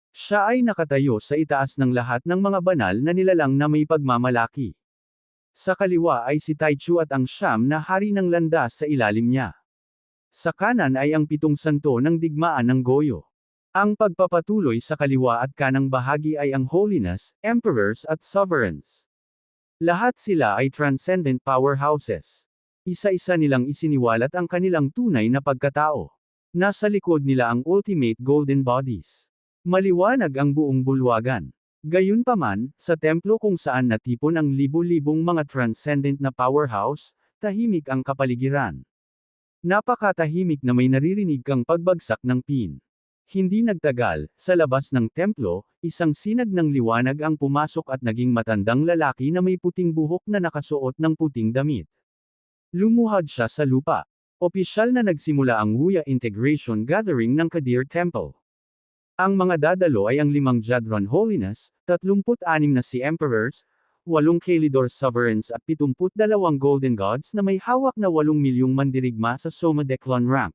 Siya ay nakatayo sa itaas ng lahat ng mga banal na nilalang na may pagmamalaki. Sa kaliwa ay si Taichu at ang siyam na hari ng landas sa ilalim niya. Sa kanan ay ang 7 santo ng digmaan ng Goyo. Ang pagpapatuloy sa kaliwa at kanang bahagi ay ang Holiness, Emperors at Sovereigns. Lahat sila ay transcendent powerhouses. Isa-isa nilang isiniwalat ang kanilang tunay na pagkatao. Nasa likod nila ang ultimate golden bodies. Maliwanag ang buong bulwagan. Gayunpaman, sa templo kung saan natipon ang libo-libong mga transcendent na powerhouse, tahimik ang kapaligiran. Napakatahimik na may naririnig kang pagbagsak ng pin. Hindi nagtagal, sa labas ng templo, isang sinag ng liwanag ang pumasok at naging matandang lalaki na may puting buhok na nakasuot ng puting damit. Lumuhad siya sa lupa. Opisyal na nagsimula ang Wuya Integration Gathering ng Kadir Temple. Ang mga dadalo ay ang 5 Jadron Holiness, 36 na si Emperors, 8 Kalidor Sovereigns at 72 Golden Gods na may hawak na 8 milyong mandirigma sa Soma Declon rank.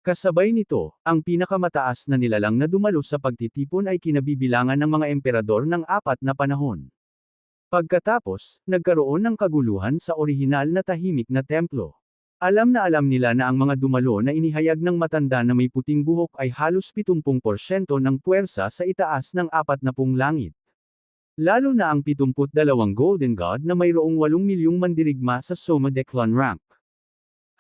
Kasabay nito, ang pinakamataas na nilalang na dumalo sa pagtitipon ay kinabibilangan ng mga emperador ng 4 na panahon. Pagkatapos, nagkaroon ng kaguluhan sa orihinal na tahimik na templo. Alam nila na ang mga dumalo na inihayag ng matanda na may puting buhok ay halos 70% ng puwersa sa itaas ng 40 langit. Lalo na ang 72 Golden God na mayroong 8 milyong mandirigma sa Soma Declon rank.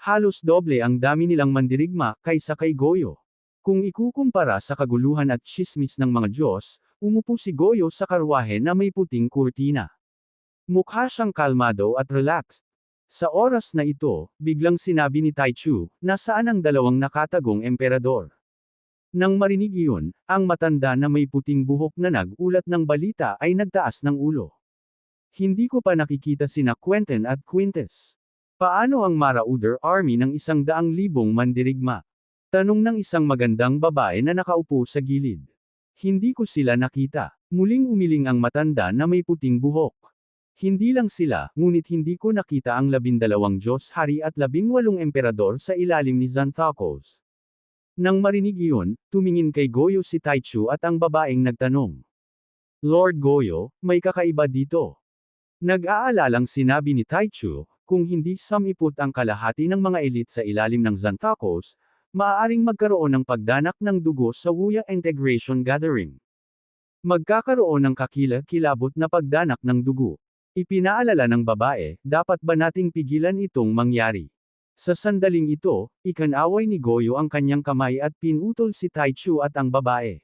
Halos doble ang dami nilang mandirigma kaysa kay Goyo. Kung ikukumpara sa kaguluhan at tsismis ng mga Diyos, umupo si Goyo sa karwahe na may puting kurtina. Mukha siyang kalmado at relaxed. Sa oras na ito, biglang sinabi ni Taichu, nasaan ang 2 nakatagong emperador? Nang marinig iyon, ang matanda na may puting buhok na nag-ulat ng balita ay nagtaas ng ulo. Hindi ko pa nakikita sina Quentin at Quintus. Paano ang Marauder Army ng 100,000 mandirigma? Tanong ng isang magandang babae na nakaupo sa gilid. Hindi ko sila nakita. Muling umiling ang matanda na may puting buhok. Hindi lang sila, ngunit hindi ko nakita ang 12 Diyos Hari at 18 emperador sa ilalim ni Xanthakos. Nang marinig iyon, tumingin kay Goyo si Taichu at ang babaeng nagtanong. Lord Goyo, may kakaiba dito. Nag-aalalang sinabi ni Taichu, kung hindi samiput ang kalahati ng mga elite sa ilalim ng Xanthakos, maaaring magkaroon ng pagdanak ng dugo sa Wuya Integration Gathering. Magkakaroon ng kakilabot na pagdanak ng dugo. Ipinaalala ng babae, dapat ba nating pigilan itong mangyari? Sa sandaling ito, ikanaway ni Goyo ang kanyang kamay at pinutol si Taichu at ang babae.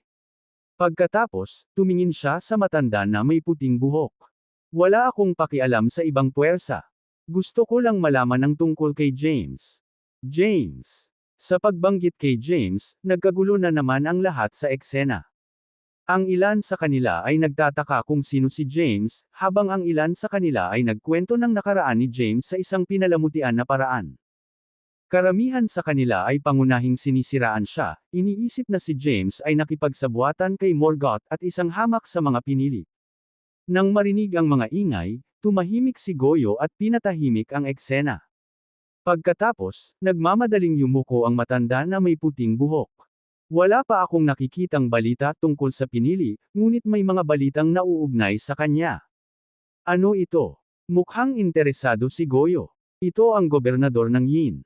Pagkatapos, tumingin siya sa matanda na may puting buhok. Wala akong pakialam sa ibang puwersa. Gusto ko lang malaman ang tungkol kay James. James. Sa pagbanggit kay James, nagkagulo na naman ang lahat sa eksena. Ang ilan sa kanila ay nagtataka kung sino si James, habang ang ilan sa kanila ay nagkwento ng nakaraan ni James sa isang pinalamutian na paraan. Karamihan sa kanila ay pangunahing sinisiraan siya, iniisip na si James ay nakipagsabuatan kay Morgoth at isang hamak sa mga pinili. Nang marinig ang mga ingay, tumahimik si Goyo at pinatahimik ang eksena. Pagkatapos, nagmamadaling yumuko ang matanda na may puting buhok. Wala pa akong nakikitang balita tungkol sa pinili, ngunit may mga balitang nauugnay sa kanya. Ano ito? Mukhang interesado si Goyo. Ito ang gobernador ng Yin.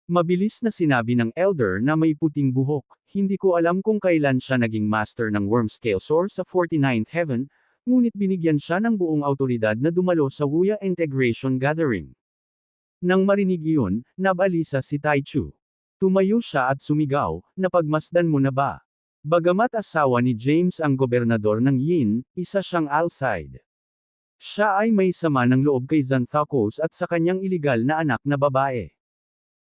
Mabilis na sinabi ng elder na may puting buhok, hindi ko alam kung kailan siya naging master ng Wormscale Sword sa 49th Heaven, ngunit binigyan siya ng buong autoridad na dumalo sa Wuya Integration Gathering. Nang marinig iyon, nabalisa si Taichu. Tumayo siya at sumigaw, napagmasdan mo na ba? Bagamat asawa ni James ang gobernador ng Yin, isa siyang Alcide. Siya ay may sama ng loob kay Xanthocos at sa kanyang iligal na anak na babae.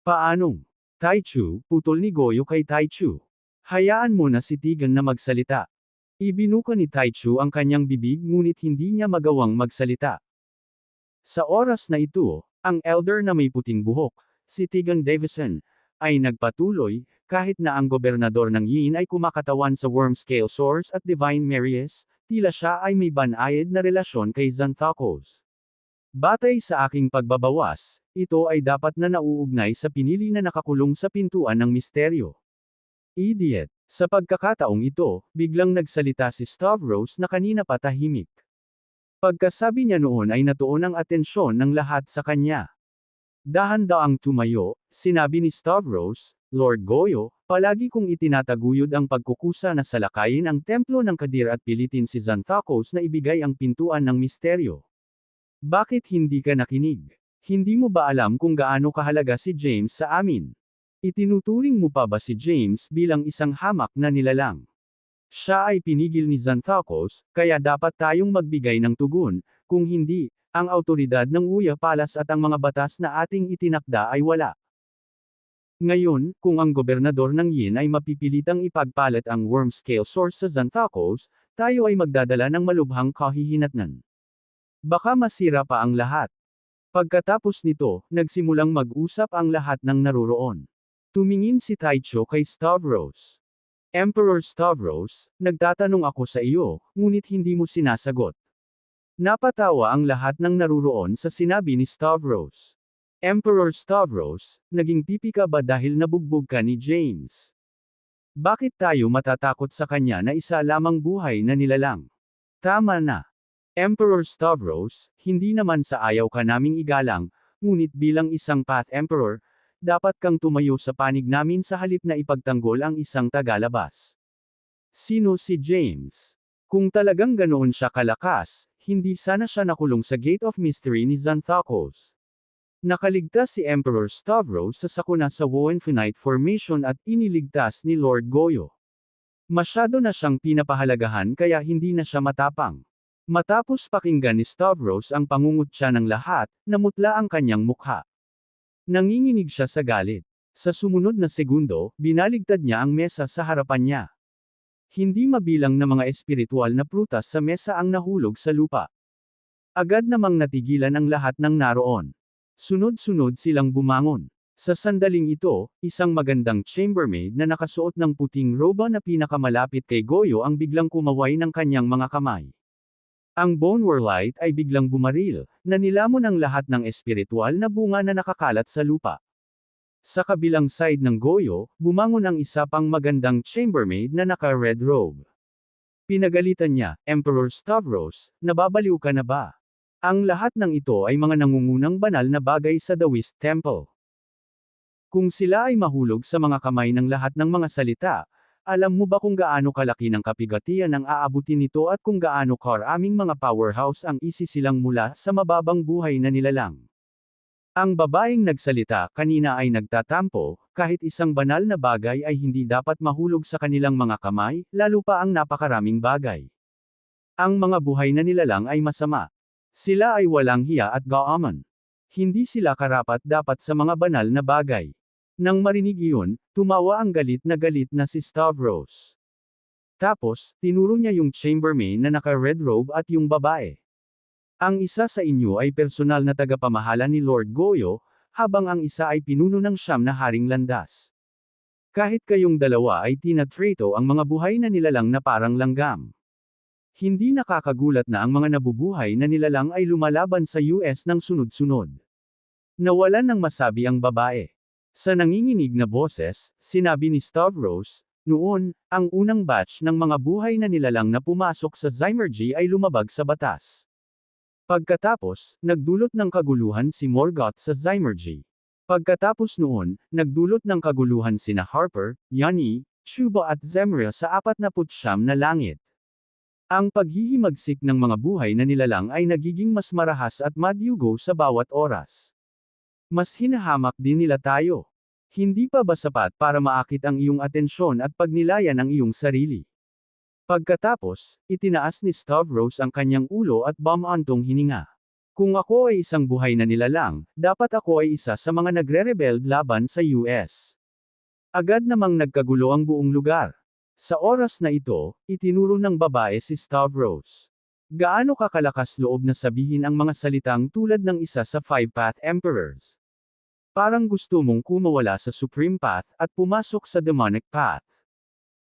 Paanong? Taichu, putol ni Goyo kay Taichu. Hayaan mo na si Tigan na magsalita. Ibinuka ni Taichu ang kanyang bibig ngunit hindi niya magawang magsalita. Sa oras na ito, ang elder na may puting buhok, si Tigan Davison, ay nagpatuloy, kahit na ang gobernador ng Yin ay kumakatawan sa Wormscale Source at Divine Marius, tila siya ay may banayad na relasyon kay Xanthocos. Batay sa aking pagbabawas, ito ay dapat na nauugnay sa pinili na nakakulong sa pintuan ng misteryo. Idiot! Sa pagkakataong ito, biglang nagsalita si Stavros na kanina pa tahimik. Pagkasabi niya noon ay natuon ang atensyon ng lahat sa kanya. Dahan-daang tumayo, sinabi ni Stavros, Lord Goyo, palagi kong itinataguyod ang pagkukusa na salakayin ang templo ng Kadir at pilitin si Xanthocos na ibigay ang pintuan ng misteryo. Bakit hindi ka nakinig? Hindi mo ba alam kung gaano kahalaga si James sa amin? Itinuturing mo pa ba si James bilang isang hamak na nilalang? Siya ay pinigil ni Xanthocos, kaya dapat tayong magbigay ng tugon, kung hindi, ang autoridad ng Wuya Palace at ang mga batas na ating itinakda ay wala. Ngayon, kung ang gobernador ng Yin ay mapipilitang ipagpalit ang Wormscale Source sa Xanthocos, tayo ay magdadala ng malubhang kahihinatnan. Baka masira pa ang lahat. Pagkatapos nito, nagsimulang mag-usap ang lahat ng naruroon. Tumingin si Taicho kay Stavros. Emperor Stavros, nagtatanong ako sa iyo, ngunit hindi mo sinasagot. Napatawa ang lahat ng naruroon sa sinabi ni Stavros. Emperor Stavros, naging pipi ka ba dahil nabugbog ka ni James? Bakit tayo matatakot sa kanya na isa lamang buhay na nilalang? Tama na. Emperor Stavros, hindi naman sa ayaw ka naming igalang, ngunit bilang isang Path Emperor, dapat kang tumayo sa panig namin sa halip na ipagtanggol ang isang tagalabas. Sino si James? Kung talagang ganoon siya kalakas, hindi sana siya nakulong sa Gate of Mystery ni Xanthocos. Nakaligtas si Emperor Stavros sa sakuna sa Woenfinite Formation at iniligtas ni Lord Goyo. Masyado na siyang pinapahalagahan kaya hindi na siya matapang. Matapos pakinggan ni Stavros ang pangungutya ng lahat, namutla ang kanyang mukha. Nanginginig siya sa galit. Sa sumunod na segundo, binaligtad niya ang mesa sa harapan niya. Hindi mabilang na mga espiritual na prutas sa mesa ang nahulog sa lupa. Agad namang natigilan ang lahat ng naroon. Sunod-sunod silang bumangon. Sa sandaling ito, isang magandang chambermaid na nakasuot ng puting roba na pinakamalapit kay Goyo ang biglang kumaway ng kanyang mga kamay. Ang Bonewarlight ay biglang bumaril, na nilamon ang lahat ng espiritual na bunga na nakakalat sa lupa. Sa kabilang side ng Goyo, bumangon ang isa pang magandang chambermaid na naka-red robe. Pinagalitan niya, Emperor Stavros, nababaliw ka na ba? Ang lahat ng ito ay mga nangungunang banal na bagay sa Taoist Temple. Kung sila ay mahulog sa mga kamay ng lahat ng mga salita, alam mo ba kung gaano kalaki ng kapigatian ang aabutin nito at kung gaano karaming mga powerhouse ang isisilang mula sa mababang buhay na nilalang? Ang babaeng nagsalita kanina ay nagtatampo, kahit isang banal na bagay ay hindi dapat mahulog sa kanilang mga kamay, lalo pa ang napakaraming bagay. Ang mga buhay na nilalang ay masama. Sila ay walang hiya at gaaman. Hindi sila karapat-dapat sa mga banal na bagay. Nang marinig iyon, tumawa ang galit na si Stavros. Tapos, tinuro niya yung chambermaid na naka-red robe at yung babae. Ang isa sa inyo ay personal na tagapamahala ni Lord Goyo, habang ang isa ay pinuno ng siyam na haring landas. Kahit kayong dalawa ay tinatrato ang mga buhay na nilalang na parang langgam. Hindi nakakagulat na ang mga nabubuhay na nilalang ay lumalaban sa US ng sunod-sunod. Nawalan ng masabi ang babae. Sa nanginginig na boses, sinabi ni Stavros, noon, ang unang batch ng mga buhay na nilalang na pumasok sa Zymergy ay lumabag sa batas. Pagkatapos, nagdulot ng kaguluhan si Morgoth sa Zymergy. Pagkatapos noon, nagdulot ng kaguluhan sina Harper, Yanni, Chuba at Zemria sa 49 na langit. Ang paghihimagsik ng mga buhay na nilalang ay nagiging mas marahas at madyugo sa bawat oras. Mas hinahamak din nila tayo. Hindi pa ba sapat para maakit ang iyong atensyon at pagnilayan ang iyong sarili? Pagkatapos, itinaas ni Stavros ang kanyang ulo at bumantong hininga. Kung ako ay isang buhay na nilalang, dapat ako ay isa sa mga nagre-rebel laban sa US. Agad namang nagkagulo ang buong lugar. Sa oras na ito, itinuro ng babae si Stavros. Gaano kakalakas loob na sabihin ang mga salitang tulad ng isa sa Five Path Emperors? Parang gusto mong kumawala sa Supreme Path at pumasok sa Demonic Path.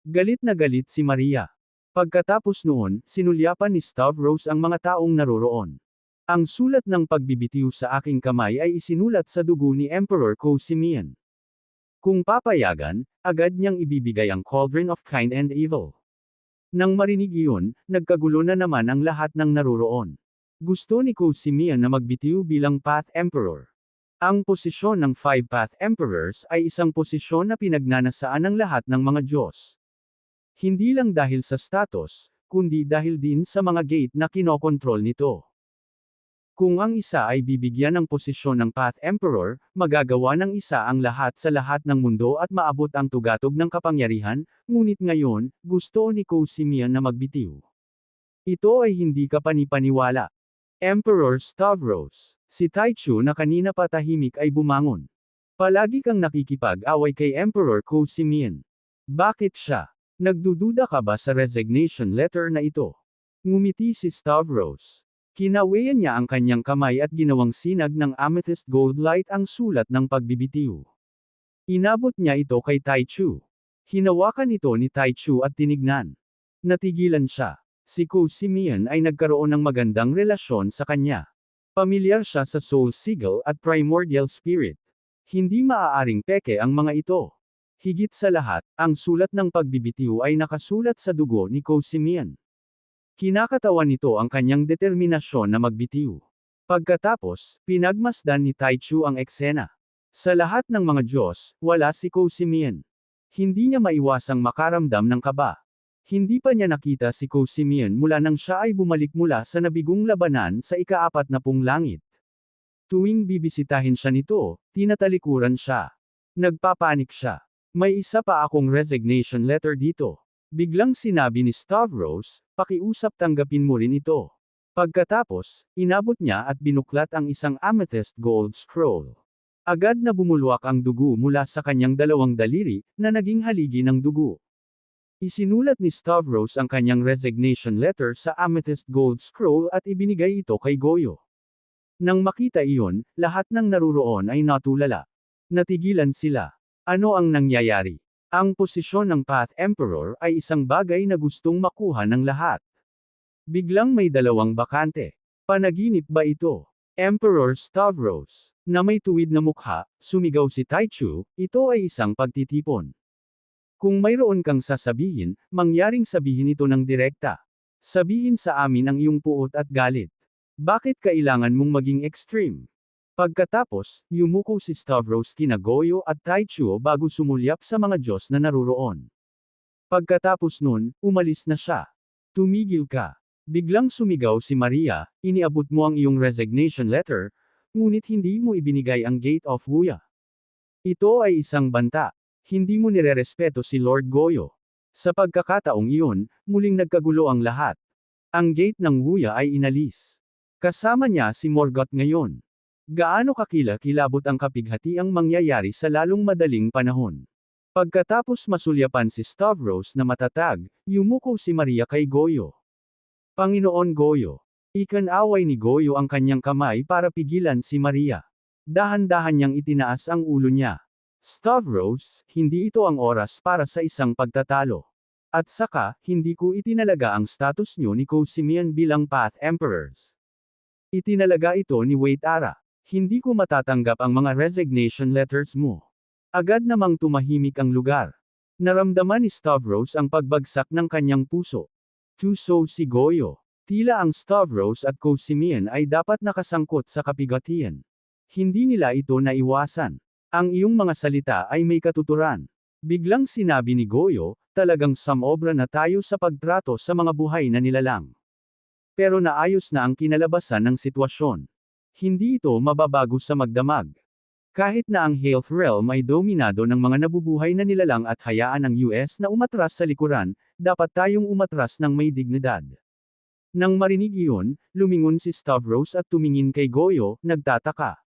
Galit na galit si Maria. Pagkatapos noon, sinulyapan ni Stavros ang mga taong naroroon. Ang sulat ng pagbibitiw sa aking kamay ay isinulat sa dugo ni Emperor Ko-Simeon. Kung papayagan, agad niyang ibibigay ang Cauldron of Kind and Evil. Nang marinig iyon, nagkagulo na naman ang lahat ng naroroon. Gusto ni Ko-Simeon na magbitiw bilang Path Emperor. Ang posisyon ng Five Path Emperors ay isang posisyon na pinagnanasaan ng lahat ng mga Diyos. Hindi lang dahil sa status, kundi dahil din sa mga gate na kinokontrol nito. Kung ang isa ay bibigyan ng posisyon ng Path Emperor, magagawa ng isa ang lahat sa lahat ng mundo at maabot ang tugatog ng kapangyarihan, ngunit ngayon, gusto ni Ko-Simeon na magbitiw. Ito ay hindi kapanipaniwala. Emperor Stavros. Si Taichu na kanina pa tahimik ay bumangon. Palagi kang nakikipag-away kay Emperor Ko-Simeon. Bakit siya? Nagdududa ka ba sa resignation letter na ito? Ngumiti si Stavros. Kinawayan niya ang kanyang kamay at ginawang sinag ng amethyst gold light ang sulat ng pagbibitiw. Inabot niya ito kay Taichu. Hinawakan ito ni Taichu at tinignan. Natigilan siya. Si Ko-Simeon ay nagkaroon ng magandang relasyon sa kanya. Pamilyar siya sa Soul Sigil at Primordial Spirit. Hindi maaaring peke ang mga ito. Higit sa lahat, ang sulat ng pagbibitiw ay nakasulat sa dugo ni Ko-Simeon. Kinakatawan nito ang kanyang determinasyon na magbitiw. Pagkatapos, pinagmasdan ni Taichu ang eksena. Sa lahat ng mga Diyos, wala si Ko-Simeon. Hindi niya maiwasang makaramdam ng kaba. Hindi pa niya nakita si Ko-Simeon mula nang siya ay bumalik mula sa nabigong labanan sa ika-40 langit. Tuwing bibisitahin siya nito, tinatalikuran siya. Nagpapanik siya. May isa pa akong resignation letter dito. Biglang sinabi ni Stavros, pakiusap tanggapin mo rin ito. Pagkatapos, inabot niya at binuklat ang isang amethyst gold scroll. Agad na bumulwak ang dugo mula sa kanyang dalawang daliri, na naging haligi ng dugo. Isinulat ni Stavros ang kanyang resignation letter sa amethyst gold scroll at ibinigay ito kay Goyo. Nang makita iyon, lahat ng naruroon ay natulala. Natigilan sila. Ano ang nangyayari? Ang posisyon ng Path Emperor ay isang bagay na gustong makuha ng lahat. Biglang may dalawang bakante. Panaginip ba ito? Emperor Stavros, na may tuwid na mukha, sumigaw si Taichu, ito ay isang pagtitipon. Kung mayroon kang sasabihin, mangyaring sabihin ito ng direkta. Sabihin sa amin ang iyong puot at galit. Bakit kailangan mong maging extreme? Pagkatapos, yumuko si Stavros kina Goyo at Taichu bago sumulyap sa mga Diyos na naruroon. Pagkatapos nun, umalis na siya. Tumigil ka. Biglang sumigaw si Maria, iniabot mo ang iyong resignation letter, ngunit hindi mo ibinigay ang Gate of Wuya. Ito ay isang banta. Hindi mo nirerespeto si Lord Goyo. Sa pagkakataong iyon, muling nagkagulo ang lahat. Ang gate ng Wuya ay inalis. Kasama niya si Morgoth ngayon. Gaano kakilabot ang kapighatiang mangyayari sa lalong madaling panahon. Pagkatapos masulyapan si Stavros na matatag, yumuko si Maria kay Goyo. Panginoon Goyo. Ikinaway ni Goyo ang kanyang kamay para pigilan si Maria. Dahan-dahan niyang itinaas ang ulo niya. Stavros, hindi ito ang oras para sa isang pagtatalo. At saka, hindi ko itinalaga ang status niyo ni Cosimian bilang Path Emperors. Itinalaga ito ni Waitara. Hindi ko matatanggap ang mga resignation letters mo. Agad namang tumahimik ang lugar. Naramdaman ni Stavros ang pagbagsak ng kanyang puso. Tuso si Goyo. Tila ang Stavros at Cosimian ay dapat nakasangkot sa kapigatian. Hindi nila ito naiwasan. Ang iyong mga salita ay may katuturan. Biglang sinabi ni Goyo, talagang samobra na tayo sa pagtrato sa mga buhay na nilalang. Pero naayos na ang kinalabasan ng sitwasyon. Hindi ito mababago sa magdamag. Kahit na ang health realm ay dominado ng mga nabubuhay na nilalang at hayaan ng US na umatras sa likuran, dapat tayong umatras ng may dignidad. Nang marinig iyon, lumingon si Stavros at tumingin kay Goyo, nagtataka.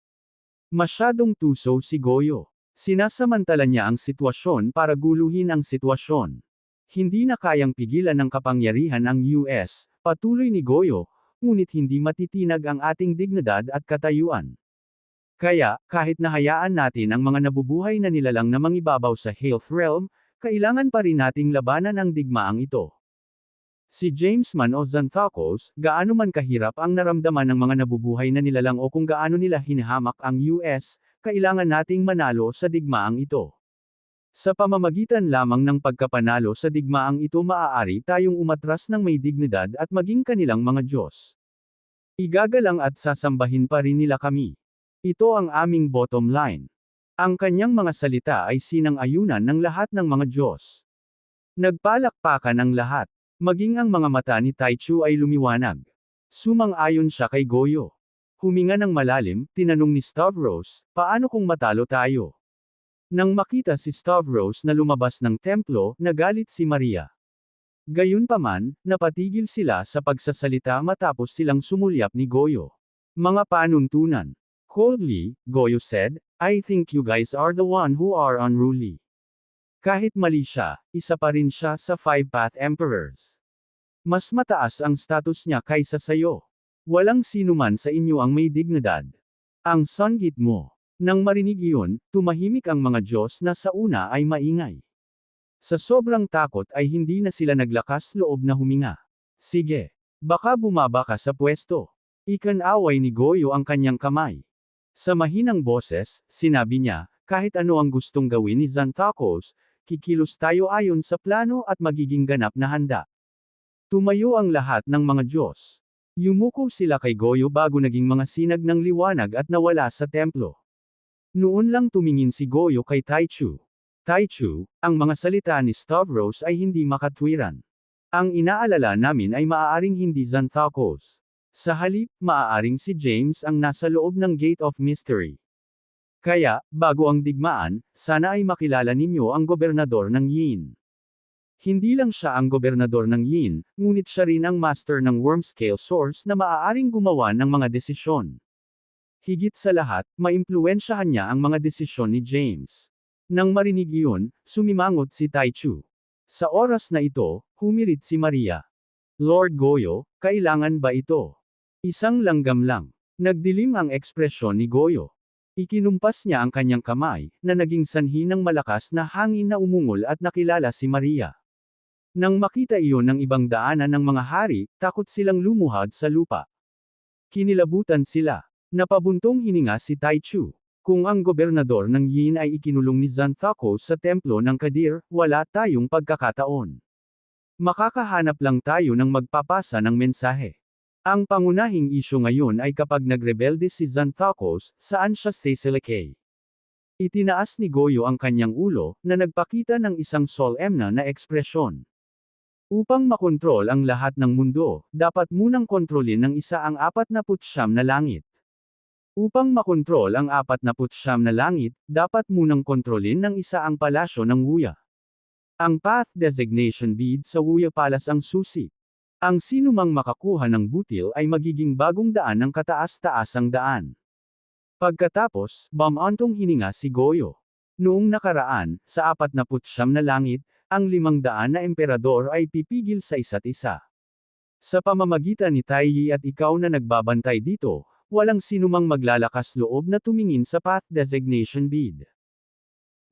Masyadong tuso si Goyo. Sinasamantala niya ang sitwasyon para guluhin ang sitwasyon. Hindi na kayang pigilan ng kapangyarihan ang US, patuloy ni Goyo, ngunit hindi matitinag ang ating dignidad at katayuan. Kaya, kahit nahayaan natin ang mga nabubuhay na nilalang na mangibabaw sa health realm, kailangan pa rin nating labanan ang digmaang ito. Si James man o Xanthakos, gaano man kahirap ang naramdaman ng mga nabubuhay na nilalang o kung gaano nila hinahamak ang US, kailangan nating manalo sa digmaang ito. Sa pamamagitan lamang ng pagkapanalo sa digmaang ito maaari tayong umatras ng may dignidad at maging kanilang mga Diyos. Igagalang at sasambahin pa rin nila kami. Ito ang aming bottom line. Ang kanyang mga salita ay sinang-ayunan ng lahat ng mga Diyos. Nagpalakpakan ang lahat. Maging ang mga mata ni Taichu ay lumiwanag. Sumang-ayon siya kay Goyo. Huminga ng malalim, tinanong ni Stavros, paano kung matalo tayo? Nang makita si Stavros na lumabas ng templo, nagalit si Maria. Gayunpaman, napatigil sila sa pagsasalita matapos silang sumulyap ni Goyo. Mga panuntunan. Coldly, Goyo said, I think you guys are the one who are unruly. Kahit mali siya, isa pa rin siya sa Five Path Emperors. Mas mataas ang status niya kaysa sayo. Walang sinuman sa inyo ang may dignidad. Ang sanggit mo. Nang marinig iyon, tumahimik ang mga Diyos na sa una ay maingay. Sa sobrang takot ay hindi na sila naglakas loob na huminga. Sige. Baka bumaba ka sa pwesto. Ikinaway ni Goyo ang kanyang kamay. Sa mahinang boses, sinabi niya, kahit ano ang gustong gawin ni Xanthakos, kikilos tayo ayon sa plano at magiging ganap na handa. Tumayo ang lahat ng mga Diyos. Yumuko sila kay Goyo bago naging mga sinag ng liwanag at nawala sa templo. Noon lang tumingin si Goyo kay Taichu. Taichu, ang mga salita ni Stavros ay hindi makatwiran. Ang inaalala namin ay maaaring hindi Xanthakos. Sa halip, maaaring si James ang nasa loob ng Gate of Mystery. Kaya, bago ang digmaan, sana ay makilala ninyo ang gobernador ng Yin. Hindi lang siya ang gobernador ng Yin, ngunit siya rin ang master ng Wormscale Source na maaaring gumawa ng mga desisyon. Higit sa lahat, maimpluwensyahan niya ang mga desisyon ni James. Nang marinig iyon, sumimangot si Taichu. Sa oras na ito, humirit si Maria. Lord Goyo, kailangan ba ito? Isang langgam lang. Nagdilim ang ekspresyon ni Goyo. Ikinumpas niya ang kanyang kamay, na naging sanhi ng malakas na hangin na umungol at nakilala si Maria. Nang makita iyon ng ibang daanan ng mga hari, takot silang lumuhad sa lupa. Kinilabutan sila. Napabuntong hininga si Taichu. Kung ang gobernador ng Yin ay ikinulong ni Xanthakos sa templo ng Kadir, wala tayong pagkakataon. Makakahanap lang tayo ng magpapasa ng mensahe. Ang pangunahing isyu ngayon ay kapag nagrebelde si Xanthakos, saan siya sasalakay. Itinaas ni Goyo ang kanyang ulo, na nagpakita ng isang solemna na ekspresyon. Upang makontrol ang lahat ng mundo, dapat munang kontrolin ng isa ang 49 na langit. Upang makontrol ang 49 na langit, dapat munang kontrolin ng isa ang palasyo ng Wuya. Ang path designation bead sa Wuya Palace ang susi. Ang sinumang makakuha ng butil ay magiging bagong daan ng kataas-taasang daan. Pagkatapos, bumantong hininga si Goyo. Noong nakaraan, sa 49 na langit, ang 500 na emperador ay pipigil sa isa't isa. Sa pamamagitan ni Taiyi at ikaw na nagbabantay dito, walang sinumang maglalakas loob na tumingin sa path designation bead.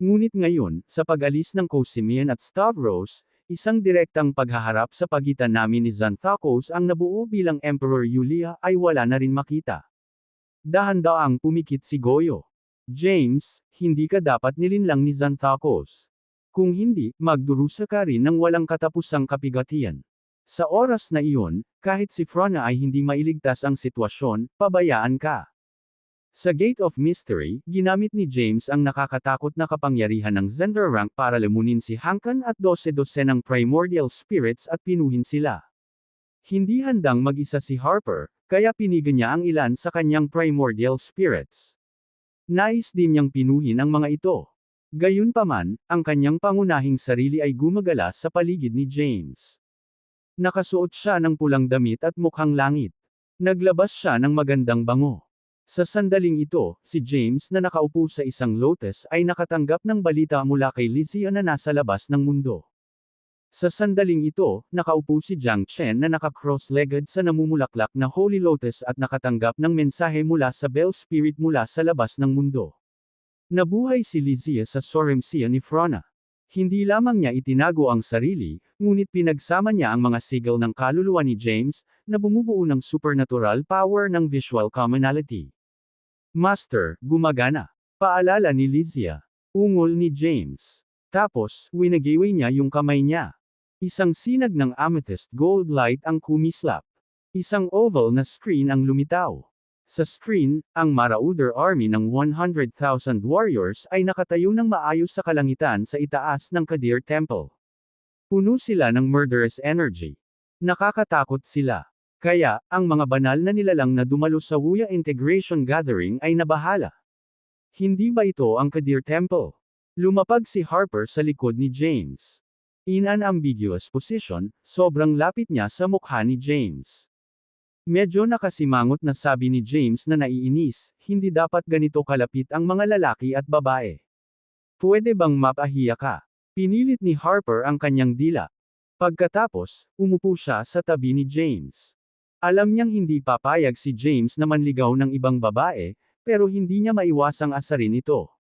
Ngunit ngayon, sa pag-alis ng Cosimian at Stavros, isang direktang paghaharap sa pagitan namin ni Xanthakos ang nabuo bilang Emperor Yulia ay wala na rin makita. Dahan-daang pumikit si Goyo. James, hindi ka dapat nilinlang ni Xanthakos. Kung hindi, magdurusa ka rin ng walang katapusang kapigatian. Sa oras na iyon, kahit si Frona ay hindi mailigtas ang sitwasyon, pabayaan ka. Sa Gate of Mystery, ginamit ni James ang nakakatakot na kapangyarihan ng Zender rank para lamunin si Hankan at 12-12 ng Primordial Spirits at pinuhin sila. Hindi handang mag-isa si Harper, kaya pinigan niya ang ilan sa kanyang Primordial Spirits. Nais din niyang pinuhin ang mga ito. Gayunpaman, ang kanyang pangunahing sarili ay gumagala sa paligid ni James. Nakasuot siya ng pulang damit at mukhang langit. Naglabas siya ng magandang bango. Sa sandaling ito, si James na nakaupo sa isang lotus ay nakatanggap ng balita mula kay Lysia na nasa labas ng mundo. Sa sandaling ito, nakaupo si Jiang Chen na naka-cross-legged sa namumulaklak na Holy Lotus at nakatanggap ng mensahe mula sa Bell Spirit mula sa labas ng mundo. Nabuhay si Lysia sa Soremsia ni Frona. Hindi lamang niya itinago ang sarili, ngunit pinagsama niya ang mga sigil ng kaluluwa ni James, na bumubuo ng supernatural power ng visual commonality. Master, gumagana. Paalala ni Lysia. Ungol ni James. Tapos, winagiway niya yung kamay niya. Isang sinag ng amethyst gold light ang kumislap. Isang oval na screen ang lumitaw. Sa screen, ang Marauder Army ng 100,000 warriors ay nakatayo ng maayos sa kalangitan sa itaas ng Kadir Temple. Puno sila ng murderous energy. Nakakatakot sila. Kaya, ang mga banal na nilalang na dumalo sa Wuya Integration Gathering ay nabahala. Hindi ba ito ang Kadir Temple? Lumapag si Harper sa likod ni James. In an ambiguous position, sobrang lapit niya sa mukha ni James. Medyo nakasimangot na sabi ni James na naiinis, hindi dapat ganito kalapit ang mga lalaki at babae. Pwede bang mapahiya ka? Pinilit ni Harper ang kanyang dila. Pagkatapos, umupo siya sa tabi ni James. Alam niyang hindi papayag si James na manligaw ng ibang babae, pero hindi niya maiwasang asarin ito.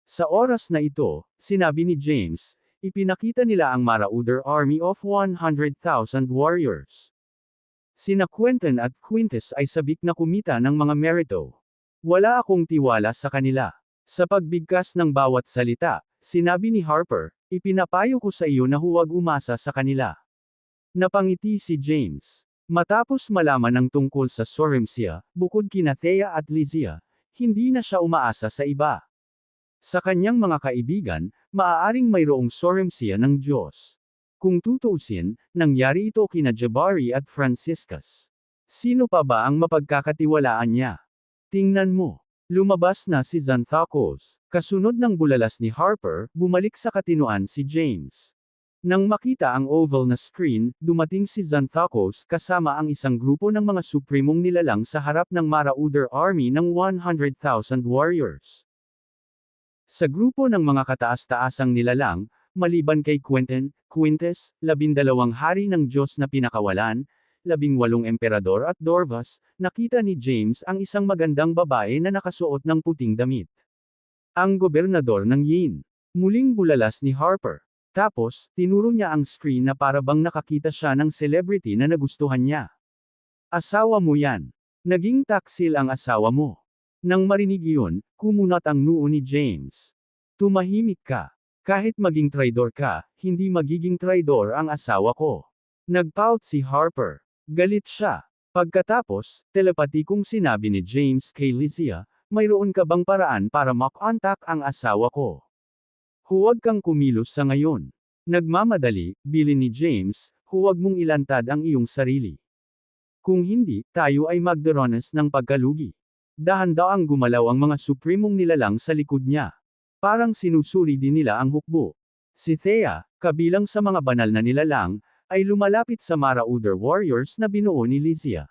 Sa oras na ito, sinabi ni James, ipinakita nila ang Marauder Army of 100,000 warriors. Sina Quentin at Quintus ay sabik na kumita ng mga merito. Wala akong tiwala sa kanila. Sa pagbigkas ng bawat salita, sinabi ni Harper, ipinapayo ko sa iyo na huwag umasa sa kanila. Napangiti si James. Matapos malaman ang tungkol sa Soremsia, bukod kina Thea at Lysia, hindi na siya umaasa sa iba. Sa kanyang mga kaibigan, maaaring mayroong Soremsia ng Diyos. Kung tutuusin, nangyari ito kina Jabari at Franciscus. Sino pa ba ang mapagkakatiwalaan niya? Tingnan mo. Lumabas na si Xanthakos. Kasunod ng bulalas ni Harper, bumalik sa katinuan si James. Nang makita ang oval na screen, dumating si Xanthakos kasama ang isang grupo ng mga suprimong nilalang sa harap ng Marauder Army ng 100,000 warriors. Sa grupo ng mga kataas-taasang nilalang, maliban kay Quentin, Quintus, 12 hari ng Diyos na pinakawalan, 18 emperador at Dorvas, nakita ni James ang isang magandang babae na nakasuot ng puting damit. Ang gobernador ng Yin. Muling bulalas ni Harper. Tapos, tinuro niya ang screen na para bang nakakita siya ng celebrity na nagustuhan niya. Asawa mo yan. Naging taksil ang asawa mo. Nang marinig iyon, kumunat ang noo ni James. Tumahimik ka. Kahit maging traidor ka, hindi magiging traidor ang asawa ko. Nagpout si Harper. Galit siya. Pagkatapos, telepatikong sinabi ni James kay Lysia, mayroon ka bang paraan para mak-contact ang asawa ko? Huwag kang kumilos sa ngayon. Nagmamadali, bilin ni James, huwag mong ilantad ang iyong sarili. Kung hindi, tayo ay magdaranas ng pagkalugi. Dahan-daang gumalaw ang mga suprimong nilalang sa likod niya. Parang sinusuri din nila ang hukbo. Si Thea, kabilang sa mga banal na nilalang, ay lumalapit sa Marauder warriors na binuo ni Lysia.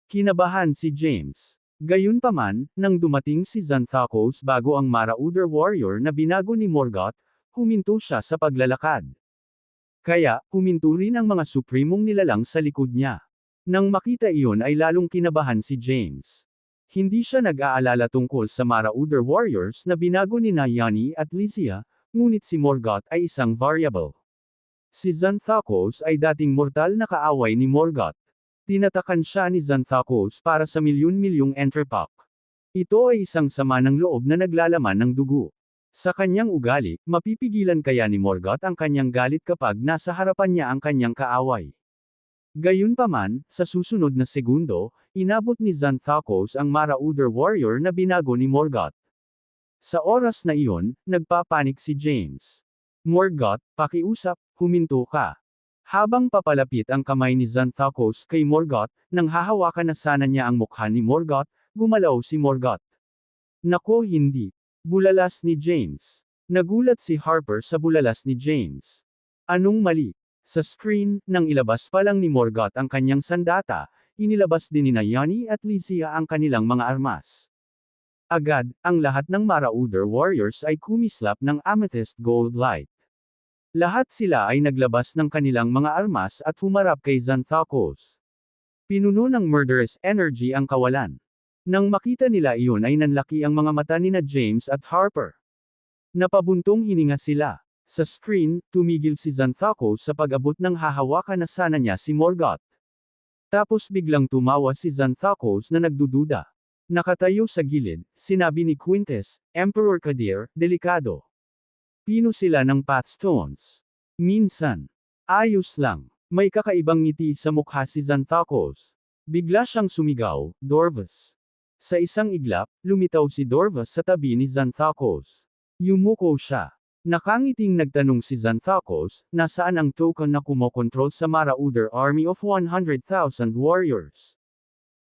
Kinabahan si James. Gayunpaman, nang dumating si Xanthocos bago ang Marauder warrior na binago ni Morgoth, huminto siya sa paglalakad. Kaya, huminto rin ang mga suprimong nilalang sa likod niya. Nang makita iyon ay lalong kinabahan si James. Hindi siya nag-aalala tungkol sa Marauder warriors na binago ni Nayani at Lysia, ngunit si Morgoth ay isang variable. Si Xanthocos ay dating mortal na kaaway ni Morgoth. Tinatakan siya ni Xanthocos para sa milyon-milyong entrepak. Ito ay isang sama ng loob na naglalaman ng dugo. Sa kanyang ugali, mapipigilan kaya ni Morgoth ang kanyang galit kapag nasa harapan niya ang kanyang kaaway. Gayunpaman, sa susunod na segundo, inabot ni Xanthocos ang Marauder warrior na binago ni Morgoth. Sa oras na iyon, nagpapanik si James. Morgoth, pakiusap, huminto ka. Habang papalapit ang kamay ni Xanthocos kay Morgoth, nang hahawakan na sana niya ang mukha ni Morgoth, gumalaw si Morgoth. Nako hindi. Bulalas ni James. Nagulat si Harper sa bulalas ni James. Anong mali? Sa screen, nang ilabas pa lang ni Morgoth ang kanyang sandata, inilabas din ni Nayani at Lysia ang kanilang mga armas. Agad, ang lahat ng Marauder warriors ay kumislap ng amethyst gold light. Lahat sila ay naglabas ng kanilang mga armas at humarap kay Xanthocos. Pinuno ng murderous energy ang kawalan. Nang makita nila iyon ay nanlaki ang mga mata nina James at Harper. Napabuntong hininga sila. Sa screen, tumigil si Xanthocos sa pag-abot ng hahawakan na sana niya si Morgoth. Tapos biglang tumawa si Xanthocos na nagdududa. Nakatayo sa gilid, sinabi ni Quintus, Emperor Kadir, delikado. Pino sila ng pathstones. Minsan. Ayos lang. May kakaibang ngiti sa mukha si Xanthocos. Bigla siyang sumigaw, Dorvus. Sa isang iglap, lumitaw si Dorvus sa tabi ni Xanthocos. Yumuko siya. Nakangiting nagtanong si Xanthocos, nasaan ang token na kumokontrol sa Marauder army of 100,000 warriors?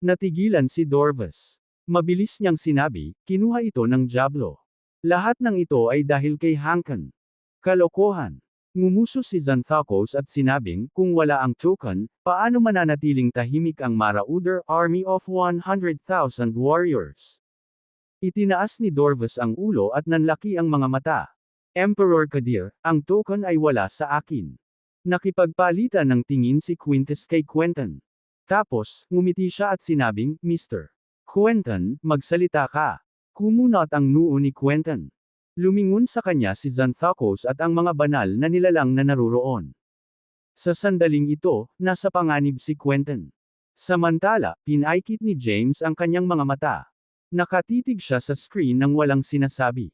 Natigilan si Dorvus. Mabilis niyang sinabi, kinuha ito ng Diablo. Lahat ng ito ay dahil kay Hankan. Kalokohan. Ngumuso si Xanthocos at sinabing, kung wala ang token, paano mananatiling tahimik ang Marauder army of 100,000 warriors? Itinaas ni Dorvus ang ulo at nanlaki ang mga mata. Emperor Kadir, ang token ay wala sa akin. Nakipagpalitan ng tingin si Quintus kay Quentin. Tapos, ngumiti siya at sinabing, Mr. Quentin, magsalita ka. Kumunot ang noo ni Quentin. Lumingon sa kanya si Xanthocos at ang mga banal na nilalang na naruroon. Sa sandaling ito, nasa panganib si Quentin. Samantala, pinaikit ni James ang kanyang mga mata. Nakatitig siya sa screen nang walang sinasabi.